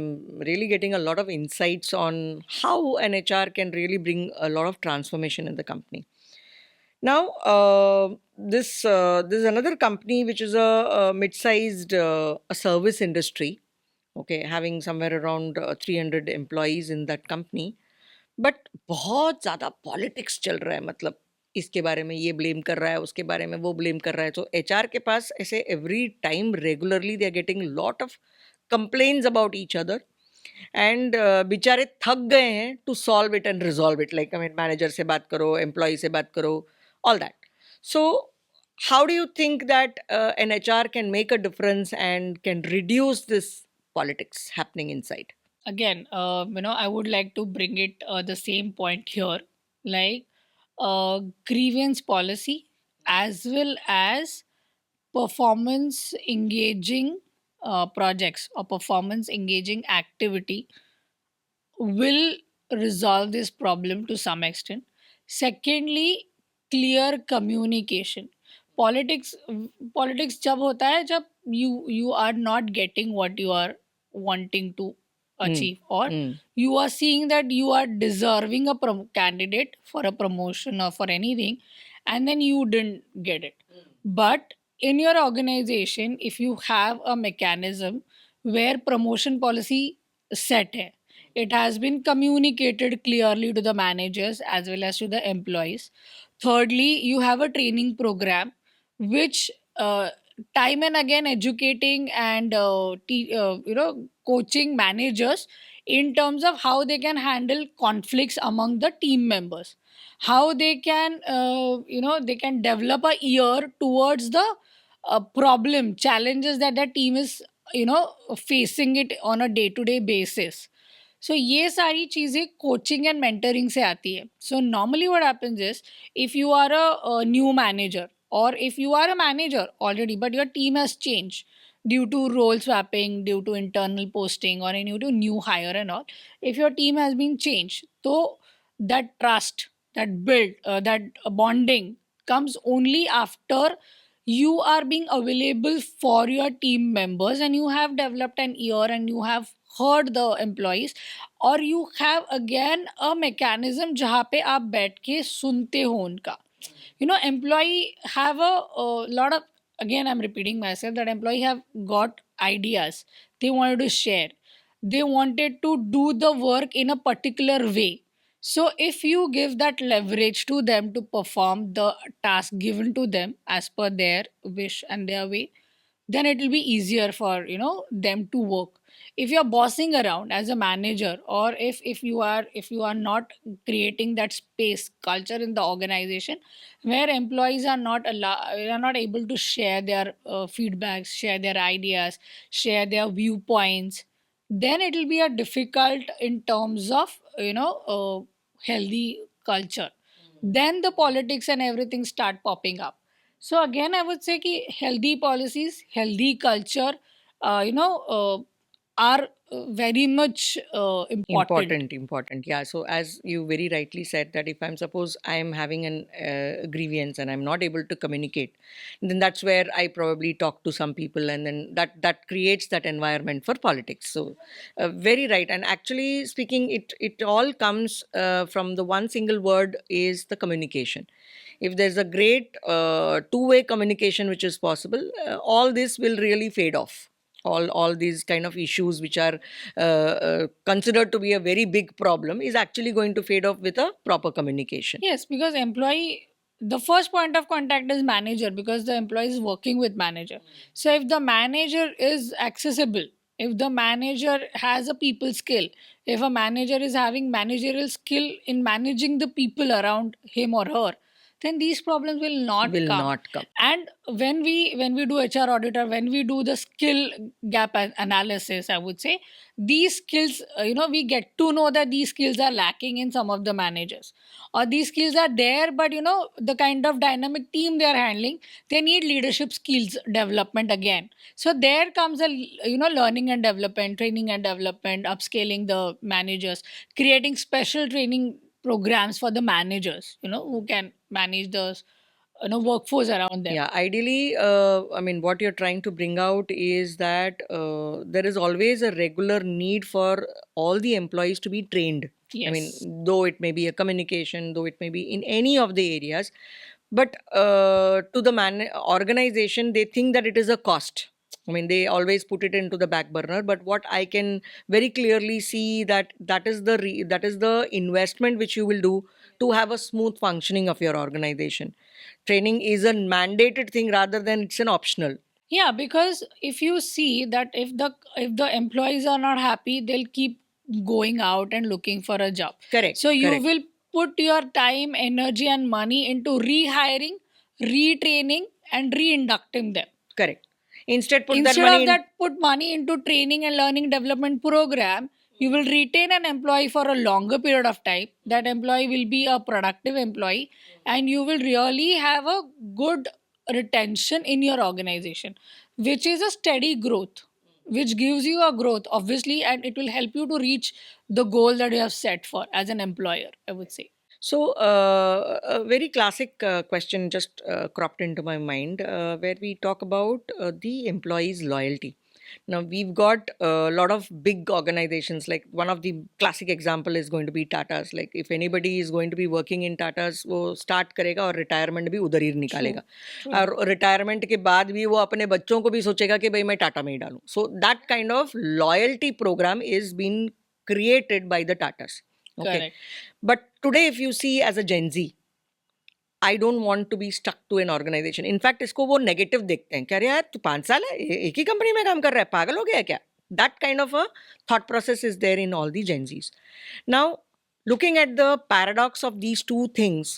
really getting a lot of insights on how an HR can really bring a lot of transformation in the company. Now, this is another company which is a mid-sized a service industry. Okay, having somewhere around 300 employees in that company. But बहुत ज़्यादा politics चल रहा है, मतलब इसके बारे में ये ब्लेम कर रहा है, उसके बारे में वो ब्लेम कर रहा है. तो एचआर के पास ऐसे every time regularly they are getting lot of complaints about each other, and बेचारे थक गए हैं to solve it and resolve it. Like I mean manager से बात करो, एम्प्लॉय से बात करो, all that. So how do you think that an HR can make a difference and can reduce this politics happening inside? Again, I would like to bring it the same point here, like grievance policy as well as performance engaging projects or performance engaging activity will resolve this problem to some extent. Secondly, clear communication. Politics जब होता है जब you are not getting what you are wanting to achieve, or you are seeing that you are deserving a candidate for a promotion or for anything, and then you didn't get it. But in your organization, if you have a mechanism where promotion policy set hai, it has been communicated clearly to the managers as well as to the employees. Thirdly, you have a training program which time and again educating and coaching managers in terms of how they can handle conflicts among the team members, how they can they can develop a ear towards the problem challenges that the team is facing it on a day to day basis. So ये सारी चीज़ें coaching and mentoring से आती है. So normally what happens is if you are a new manager, or if you are a manager already but your team has changed due to role swapping, due to internal posting, or due to new hire and all, if your team has been changed, so that trust, that build, that bonding comes only after you are being available for your team members and you have developed an ear and you have heard the employees, or you have again a mechanism जहाँ पे आप बैठ के सुनते हो उनका. Employee have a lot of, again I'm repeating myself, that employee have got ideas they wanted to share. they wanted to do the work in a particular way. So if you give that leverage to them to perform the task given to them as per their wish and their way, then it will be easier for them to work. If you're bossing around as a manager, or if you are not creating that space culture in the organization where employees are not able to share their feedbacks, share their ideas, share their viewpoints, then it will be a difficult in terms of healthy culture. Then the politics and everything start popping up. So again, I would say ki healthy policies, healthy culture, are very much important. Important. Yeah. So as you very rightly said, that if I'm suppose I'm having an grievance and I'm not able to communicate, then that's where I probably talk to some people, and then that creates that environment for politics. So very right. And actually speaking, it all comes from the one single word is the communication. If there's a great two-way communication which is possible, all this will really fade off. All these kind of issues which are considered to be a very big problem is actually going to fade off with a proper communication. Yes, because the first point of contact is manager, because the employee is working with manager. So if the manager is accessible, if the manager has a people skill, if a manager is having managerial skill in managing the people around him or her, then these problems will not Will come. not come. And when we do HR audit, or when we do the skill gap analysis, I would say these skills, we get to know that these skills are lacking in some of the managers, or these skills are there, but the kind of dynamic team they are handling, they need leadership skills development again. So there comes a learning and development, training and development, upscaling the managers, creating special training programs for the managers, who can manage the workforce around them. Yeah, ideally, I mean, what you're trying to bring out is that there is always a regular need for all the employees to be trained. I mean, Yes. though it may be a communication, though it may be in any of the areas, but to the organization, they think that it is a cost. I mean, they always put it into the back burner. But what I can very clearly see that is that is the investment which you will do to have a smooth functioning of your organization. Training is a mandated thing rather than it's an optional. Yeah, because if you see that if the employees are not happy, they'll keep going out and looking for a job. Correct, So you correct, will put your time, energy, and money into rehiring, retraining, and reinducting them. correct. Instead, put that Instead money of in. that, put money into training and learning development program. You will retain an employee for a longer period of time. That employee will be a productive employee, and you will really have a good retention in your organization, which is a steady growth, which gives you a growth obviously, and it will help you to reach the goal that you have set for as an employer, I would say. So, a very classic question just cropped into my mind where we talk about the employees' loyalty. Now, we've got a lot of big organizations. Like one of the classic example is going to be Tata's. Like if anybody is going to be working in Tata's, वो start करेगा और retirement भी उधर ही निकालेगा. True. और retirement के बाद भी वो अपने बच्चों को भी सोचेगा कि भाई मैं टाटा में ही डालूं. So that kind of loyalty program is being created by the Tatas. Okay. Correct. But today, if you see as a Gen Z, I don't want to be stuck to an organisation. In fact इसको वो negative देखते हैं. कह रहे यार तू 5 साल है एक ही कंपनी में काम कर रहा है, पागल हो गया है क्या? That kind of a thought process is there in all the Gen Zs. Now looking at the paradox of these two things,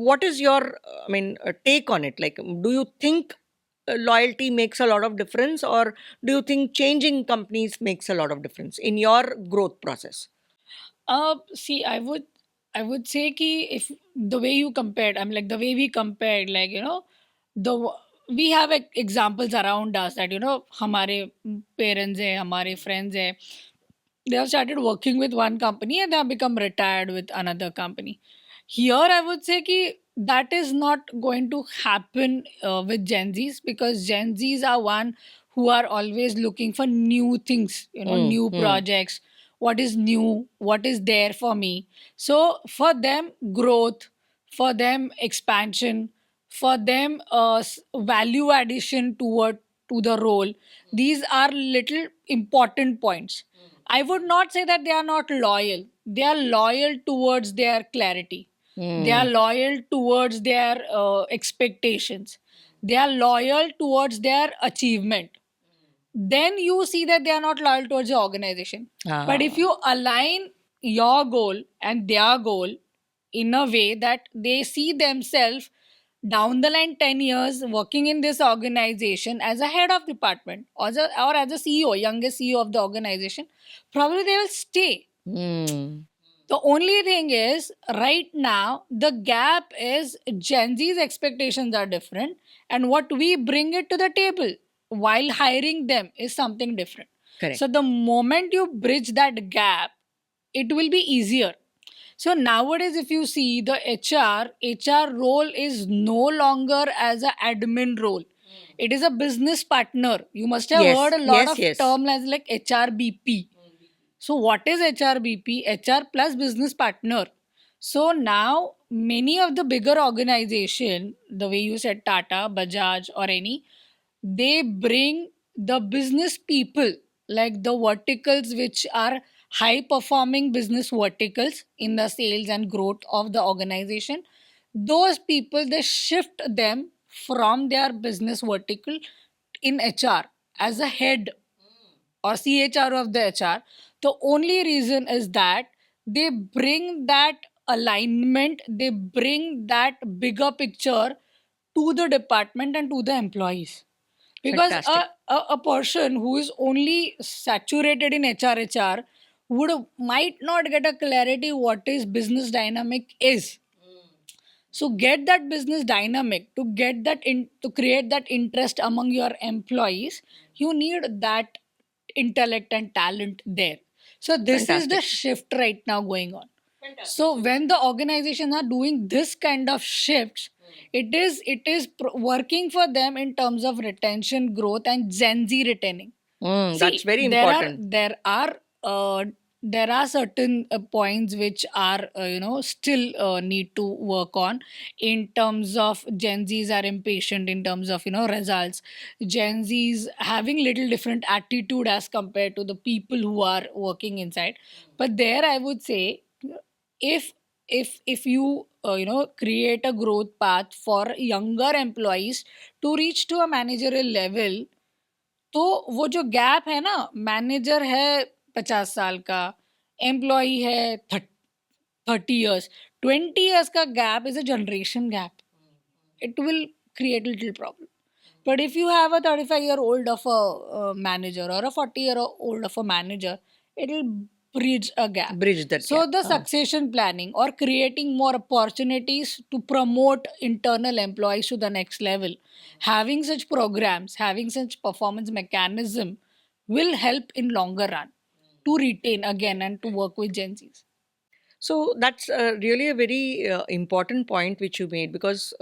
what is your take on it? Like, do you think loyalty makes a lot of difference, or do you think changing companies makes a lot of difference in your growth process? See, I would say ki if the way you compared, I'm like the way we compared, like the we have examples around us that हमारे parents है, हमारे friends है, they have started working with one company and they have become retired with another company. Here, I would say ki that is not going to happen with Gen Zs, because Gen Zs are one who are always looking for new things, new projects. What is new? What is there for me? So for them, growth, for them, expansion, for them, value addition toward to the role. These are little important points. I would not say that they are not loyal. They are loyal towards their clarity. They are loyal towards their expectations. They are loyal towards their achievement. Then you see that they are not loyal towards your organization. But if you align your goal and their goal in a way that they see themselves down the line 10 years working in this organization as a head of department or as a CEO, youngest CEO of the organization, probably they will stay. The only thing is, right now, the gap is Gen Z's expectations are different, and what we bring it to the table while hiring them is something different. Correct. So, the moment you bridge that gap, it will be easier. So, nowadays, if you see the HR role is no longer as an admin role. It is a business partner. You must have Yes, heard a lot yes, of yes. terms as like HRBP. So, what is HRBP? HR plus business partner. So now many of the bigger organization, the way you said Tata, Bajaj, or any, they bring the business people, like the verticals which are high performing business verticals in the sales and growth of the organization. Those people, they shift them from their business vertical in HR as a head or CHR of the HR. The only reason is that they bring that alignment, they bring that bigger picture to the department and to the employees. Because Fantastic. a person who is only saturated in HR might not get a clarity what is business dynamic is. So get that business dynamic to get that in to create that interest among your employees. You need that intellect and talent there. So this is the Fantastic. shift right now going on. So when the organizations are doing this kind of shifts, it is working for them in terms of retention, growth, and Gen Z retaining. That's See, very there are important. there are certain points which are still need to work on in terms of Gen Zs are impatient in terms of results. Gen Zs having little different attitude as compared to the people who are working inside. But there I would say, if if you create a growth path for younger employees to reach to a managerial level, तो वो जो gap है ना, manager है 50 साल का, employ है 30 years, 20 years का gap is a generation gap. It will create a little problem. But if you have a 35-year-old of a manager or a 40-year-old of a manager, it will bridge a gap. Bridge that So gap. the succession planning or creating more opportunities to promote internal employees to the next level, having such programs, having such performance mechanism will help in longer run to retain again and to work with Gen Zs. So that's really a very important point which you made, because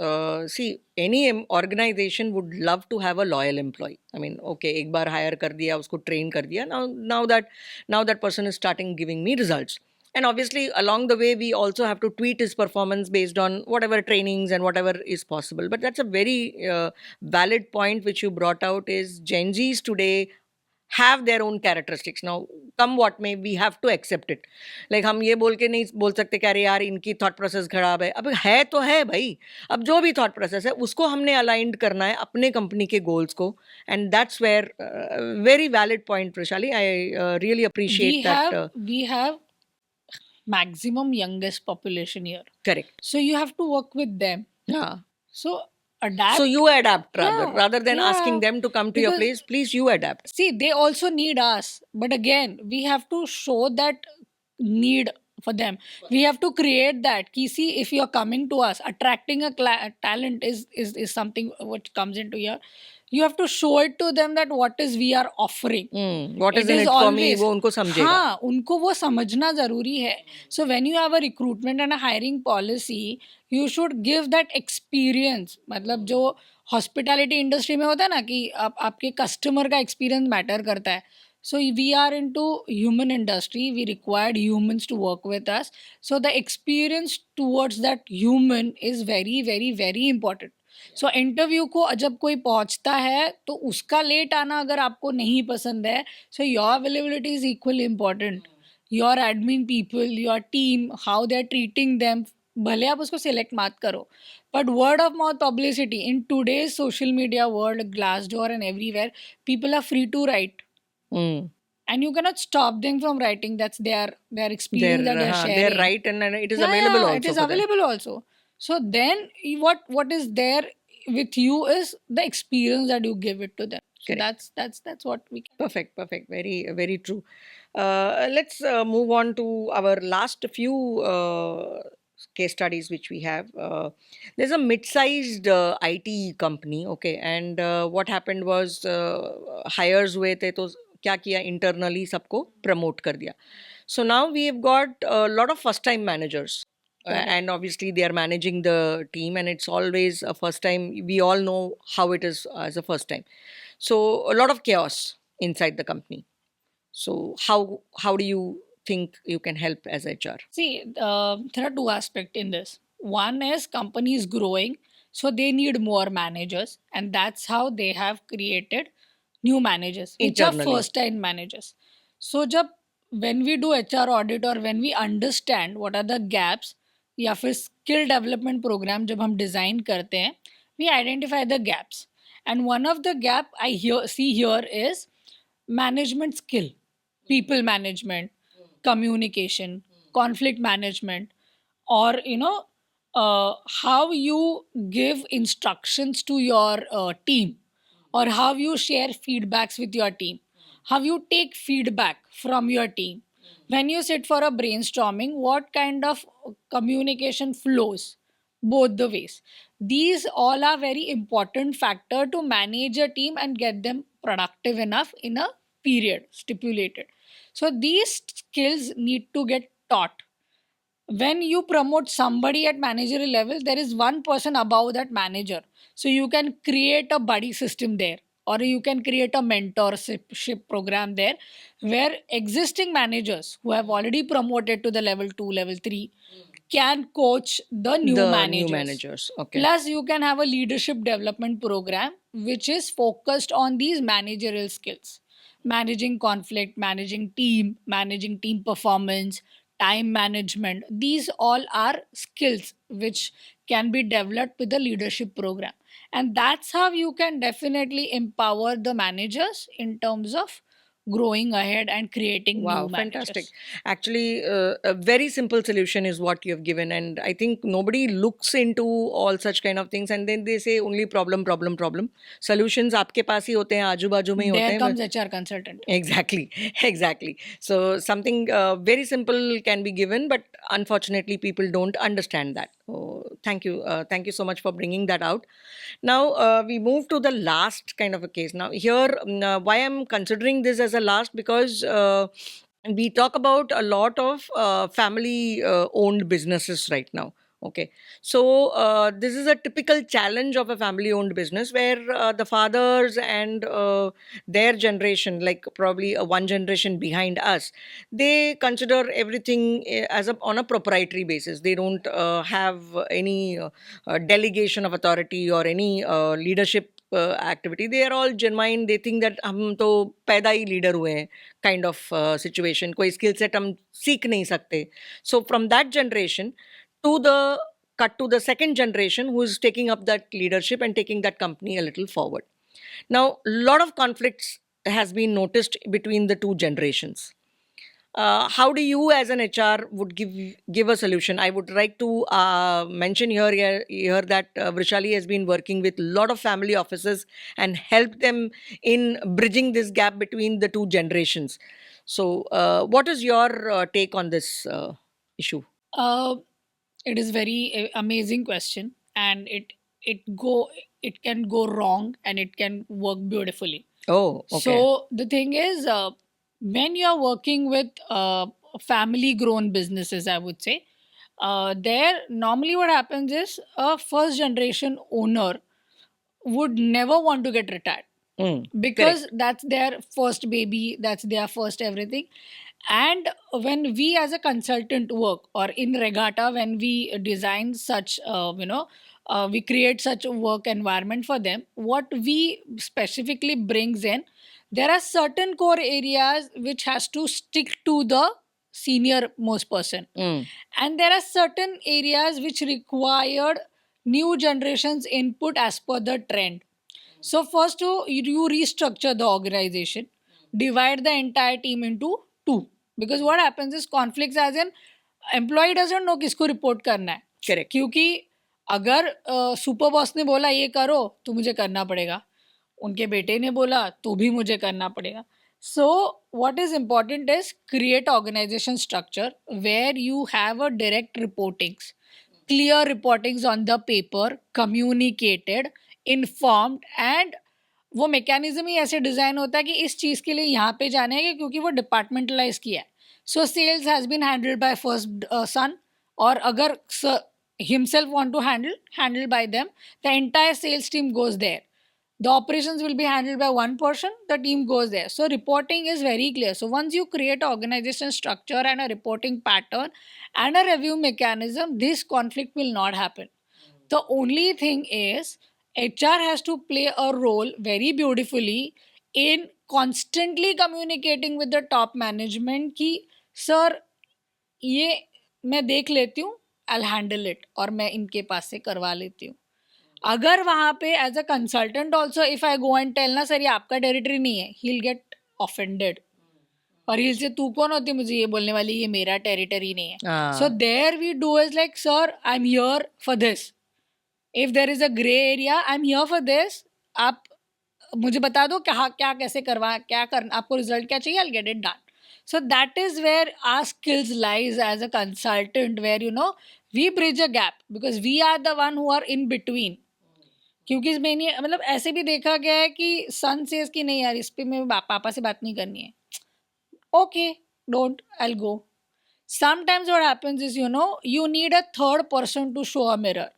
see, any organization would love to have a loyal employee. I mean, okay, एक बार hire कर दिया, उसको train कर दिया. Now that person is starting giving me results. And obviously, along the way, we also have to tweak his performance based on whatever trainings and whatever is possible. But that's a very valid point which you brought out. Is Gen Zs today have their own characteristics. Now come what may, we have to accept it. Like हम ये बोल के नहीं बोल सकते कि अरे यार इनकी थॉट प्रोसेस खराब है. अब है तो है भाई. अब जो भी थॉट प्रोसेस है उसको हमने अलाइंड करना है अपने कंपनी के गोल्स को. And that's where very valid point Vaishali. I really appreciate that. We have maximum youngest population here. Correct. So you have to work with them. Yeah. So adapt. So you adapt Yeah, rather than asking yeah. them to come to your Because place. Please you adapt. see, they also need us. But again, we have to show that need for them. We have to create that. Ki, see, if you're coming to us, attracting a talent is something which comes into here. You have to show it to them that what is we are offering. What is It in is it for me, always वो उनको समझेगा. हाँ, उनको वो समझना जरूरी है. So when you have a recruitment and a hiring policy, you should give that experience. मतलब जो hospitality industry में होता है ना कि आपके customer का experience matter करता है. So we are into human industry. We required humans to work with us. So the experience towards that human is very, very, very important. So interview को जब कोई पहुंचता है तो उसका लेट आना अगर आपको नहीं पसंद है, so your availability is equally important. Your admin people, your team, how they are treating them, भले आप उसको सिलेक्ट मत करो, but word of mouth publicity in today's social media world, Glassdoor and everywhere, people are free to write, Hmm. and you cannot stop them from writing. That's their experience that they're They're sharing. right, and it is Yeah, available yeah, it also is for them. available also. So then what is there with you is the experience that you give it to them. So Correct. that's what we can. Perfect, perfect. Very, very true. Let's move on to our last few case studies which we have. There's a mid-sized IT company, okay, and what happened was hires हुए थे तो क्या किया internally सबको promote कर दिया. So now we have got a lot of first-time managers. Correct. And obviously they are managing the team, and it's always a first time. We all know how it is as a first time, so a lot of chaos inside the company. So how do you think you can help as HR? See, there are two aspects in this. One is company is growing, so they need more managers, and that's how they have created new managers, which are Internally. first time managers. So, when we do HR audit or when we understand what are the gaps, या फिर skill development program जब हम design करते हैं, we identify the gaps. And one of the gap I see here is management skill, people management, communication, conflict management, or how you give instructions to your team, or how you share feedbacks with your team, how you take feedback from your team. When you sit for a brainstorming, what kind of communication flows both the ways? These all are very important factor to manage a team and get them productive enough in a period stipulated. So these skills need to get taught. When you promote somebody at managerial level, there is one person above that manager, so you can create a buddy system there, or you can create a mentorship program there, where existing managers who have already promoted to the level 2, level 3 can coach the new The new managers. managers, okay. Plus you can have a leadership development program which is focused on these managerial skills: managing conflict, managing team performance, time management. These all are skills which can be developed with the leadership program. And that's how you can definitely empower the managers in terms of growing ahead and creating Wow, new fantastic. managers. Actually, a very simple solution is what you have given. And I think nobody looks into all such kind of things. And then they say only problem, problem, problem. Solutions आपके पास ही होते हैं, आजू बाजू में ही होते There हैं. comes HR consultant. Exactly, exactly. So something very simple can be given, but unfortunately, people don't understand that. Oh, thank you so much for bringing that out. Now we move to the last kind of a case. Now here, why I'm considering this as a last, because we talk about a lot of family owned businesses right now. Okay, so this is a typical challenge of a family owned business where the fathers and their generation, like probably one generation behind us, they consider everything as on a proprietary basis. They don't have any delegation of authority or any leadership activity. They are all genuine. They think that हम तो पैदा ही leader हुए हैं, kind of situation. कोई skill set हम सीख नहीं सकते. So from that generation to the cut to the second generation who is taking up that leadership and taking that company a little forward. Now, a lot of conflicts has been noticed between the two generations. How do you as an HR would give a solution? I would like to mention here that Vrishali has been working with a lot of family offices and helped them in bridging this gap between the two generations. So what is your take on this issue? Uh, it is very amazing question, and it can go wrong and it can work beautifully. Oh, okay. So the thing is, when you are working with family grown businesses, I would say, there normally what happens is a first generation owner would never want to get retired, because that's their first baby, that's their first everything. And when we as a consultant work, or in regatta when we design such we create such a work environment for them. What we specifically brings in, there are certain core areas which has to stick to the senior most person, and there are certain areas which required new generations input as per the trend. So first you restructure the organization, divide the entire team into two, because what happens is conflicts as in employee doesn't know किसको report करना है. Correct. क्योंकि अगर super boss ने बोला ये करो तो मुझे करना पड़ेगा, उनके बेटे ने बोला तो भी मुझे करना पड़ेगा. So what is important is create organization structure where you have a direct reportings, clear reportings on the paper, communicated, informed, and वो मैकेनिज्म ही ऐसे डिज़ाइन होता है कि इस चीज़ के लिए यहाँ पे जाने हैं क्योंकि वो डिपार्टमेंटलाइज किया है. So sales has been handled by first son, और अगर himself want to handled by them, the entire sales team goes there. The operations will be handled by one person, the team goes there. So reporting is very clear. So once you create an organization structure and a reporting pattern and a review mechanism, this conflict will not happen. The only thing is HR has to play a role very beautifully in constantly communicating with the top management कि sir ये मैं देख लेती हूँ, I'll handle it, और मैं इनके पास से करवा लेती हूँ. अगर वहाँ पे as a consultant also if I go and tell ना सर ये आपका टेरिटरी नहीं है, ही विल गेट ऑफेंडेड, और ही से तू कौन होती है मुझे ये बोलने वाली, ये मेरा टेरिटरी नहीं है. So there we do is like sir I am here for this, if there is a grey area I am here for this, आप मुझे बता दो क्या क्या कैसे करवा, क्या करना, आपको रिजल्ट क्या चाहिए, I get it done. So that is where our skills lies as a consultant, where you know we bridge a gap because we are the one who are in between. क्योंकि इसमें नहीं मतलब ऐसे भी देखा गया है कि सन सेज कि नहीं यार इस पे मैं पापा से बात नहीं करनी है, okay don't, I go. Sometimes what happens is you need a third person to show a mirror.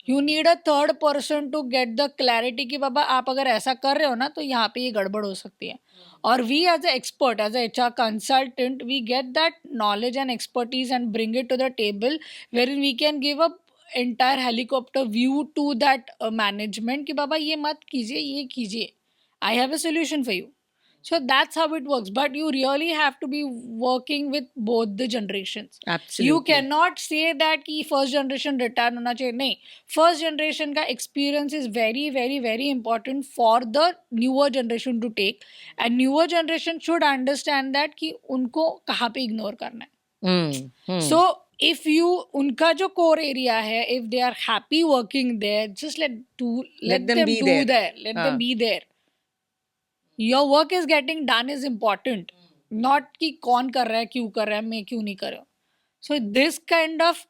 You need a third person to get the clarity कि बाबा आप अगर ऐसा कर रहे हो ना तो यहाँ पे ये गड़बड़ हो सकती है. और we as an expert, as a HR consultant, we get that knowledge and expertise and bring it to the table wherein we can give a entire helicopter view to that management कि बाबा ये मत कीजिए, ये कीजिए, I have a solution for you. So that's how it works. But you really have to be working with both the generations. Absolutely. You cannot say that कि first generation retire होना चाहिए. नहीं, first generation का experience is very very very important for the newer generation to take, and newer generation should understand that कि उनको कहाँ पे ignore करना है. So if you उनका जो core area है, if they are happy working there, just let them be do there. there. Let them be there. Your work is getting done is important, not कि कौन कर रहा है, क्यों कर रहा है, मैं क्यों नहीं कर रहा हूँ. So this kind of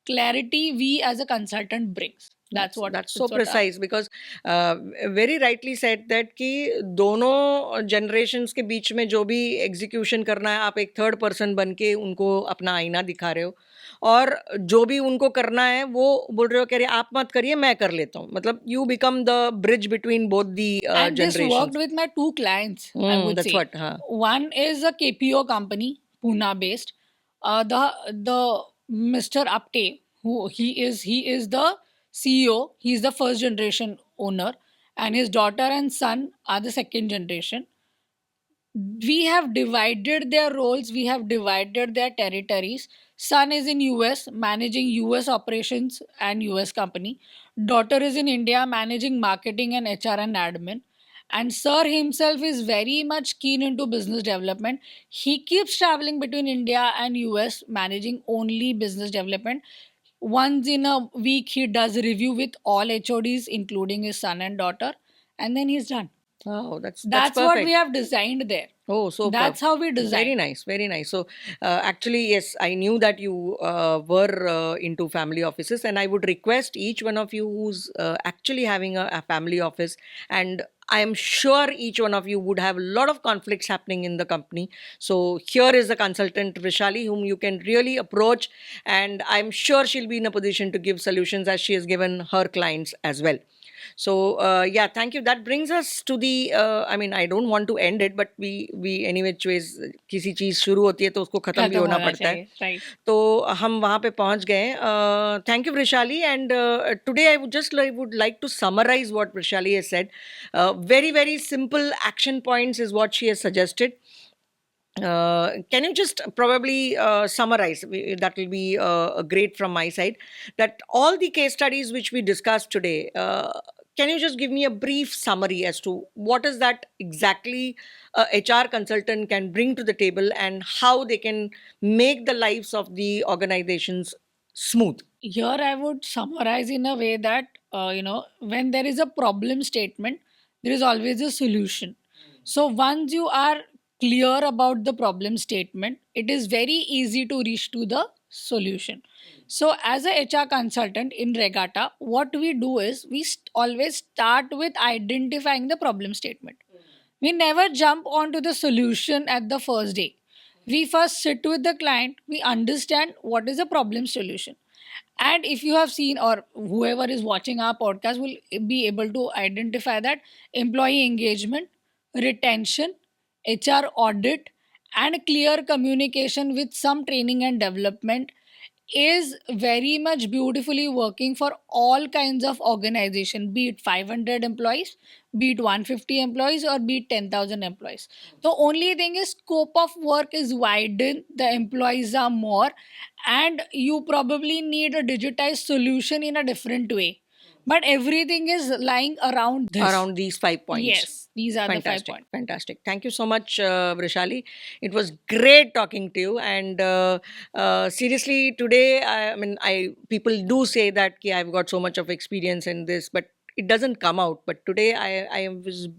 clarity we as a consultant brings. That's so precise because very rightly said that कि दोनों generations के बीच में जो भी execution करना है, आप एक third person बन के उनको अपना आईना दिखा रहे हो, और जो भी उनको करना है वो बोल रहे हो कि अरे आप मत करिए मैं कर लेता हूँ. मतलब you become the bridge between both the and generations. this worked with my two clients. I would that's say. what. One is a KPO company, Pune based. The Mr. Apte, who he is the CEO. He's the first generation owner, and his daughter and son are the second generation. We have divided their roles, we have divided their territories. Son is in US managing US operations and US company. Daughter is in India managing marketing and HR and admin. And sir himself is very much keen into business development. He keeps traveling between India and US managing only business development. Once in a week he does a review with all HODs including his son and daughter, and then he's done. Oh, that's what perfect. we have designed there. Oh, so that's how we design. Very nice, very nice. So actually, yes, I knew that you were into family offices, and I would request each one of you who's actually having a family office, and I am sure each one of you would have a lot of conflicts happening in the company. So here is the consultant Vishali, whom you can really approach, and I'm sure she'll be in a position to give solutions as she has given her clients as well. So yeah, thank you. That brings us to the I mean, I don't want to end it, but we any which ways, किसी चीज शुरू होती है तो उसको खत्म भी खत्म होना होना पड़ता है. चाहिए, राइट. तो हम वहाँ पे पहुँच गए. Thank you, Vrishali. And today I would like to summarize what Vrishali has said. Very, very simple action points is what she has suggested. Can you just probably summarize? That will be great from my side. That all the case studies which we discussed today, can you just give me a brief summary as to what is that exactly a HR consultant can bring to the table and how they can make the lives of the organizations smooth? Here I would summarize in a way that, when there is a problem statement, there is always a solution. So once you are clear about the problem statement, it is very easy to reach to the solution. So as a HR consultant in Regatta, what we do is we always start with identifying the problem statement. We never jump onto the solution at the first day. We first sit with the client, we understand what is the problem solution. And if you have seen, or whoever is watching our podcast will be able to identify that employee engagement, retention, HR audit, and clear communication with some training and development is very much beautifully working for all kinds of organization, be it 500 employees, be it 150 employees, or be it 10,000 employees. The only thing is scope of work is widened, the employees are more, and you probably need a digitized solution in a different way, but everything is lying around this. Around these 5 points. Yes, these are the 5 Fantastic, points. fantastic. Thank you so much, Vrishali. It was great talking to you. And seriously, today, I mean, people do say that ki, I've got so much of experience in this, but it doesn't come out. But today, I was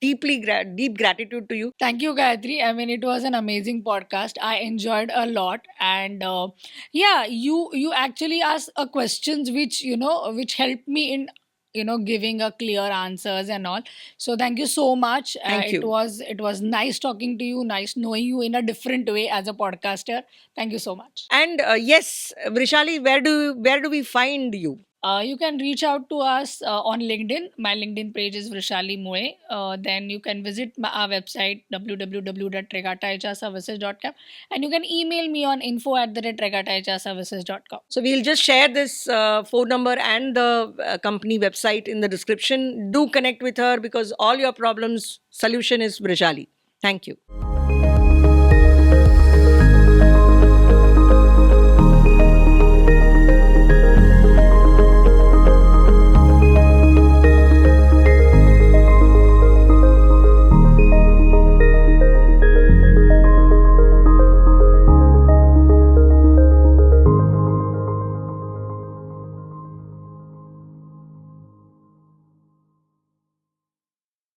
deep gratitude to you. Thank you, Gayatri. I mean, it was an amazing podcast. I enjoyed a lot, and yeah, you actually asked questions which which helped me in giving a clear answers and all. So thank you so much. Thank It you. was nice talking to you, nice knowing you in a different way as a podcaster. Thank you so much. And yes, Vrishali, where do we find you? You can reach out to us on LinkedIn. My LinkedIn page is Vrishali Moe. Then you can visit our website www.regattahrservices.com, and you can email me on info@regattahrservices.com. So we'll just share this phone number and the company website in the description. Do connect with her because all your problems solution is Vrishali. Thank you.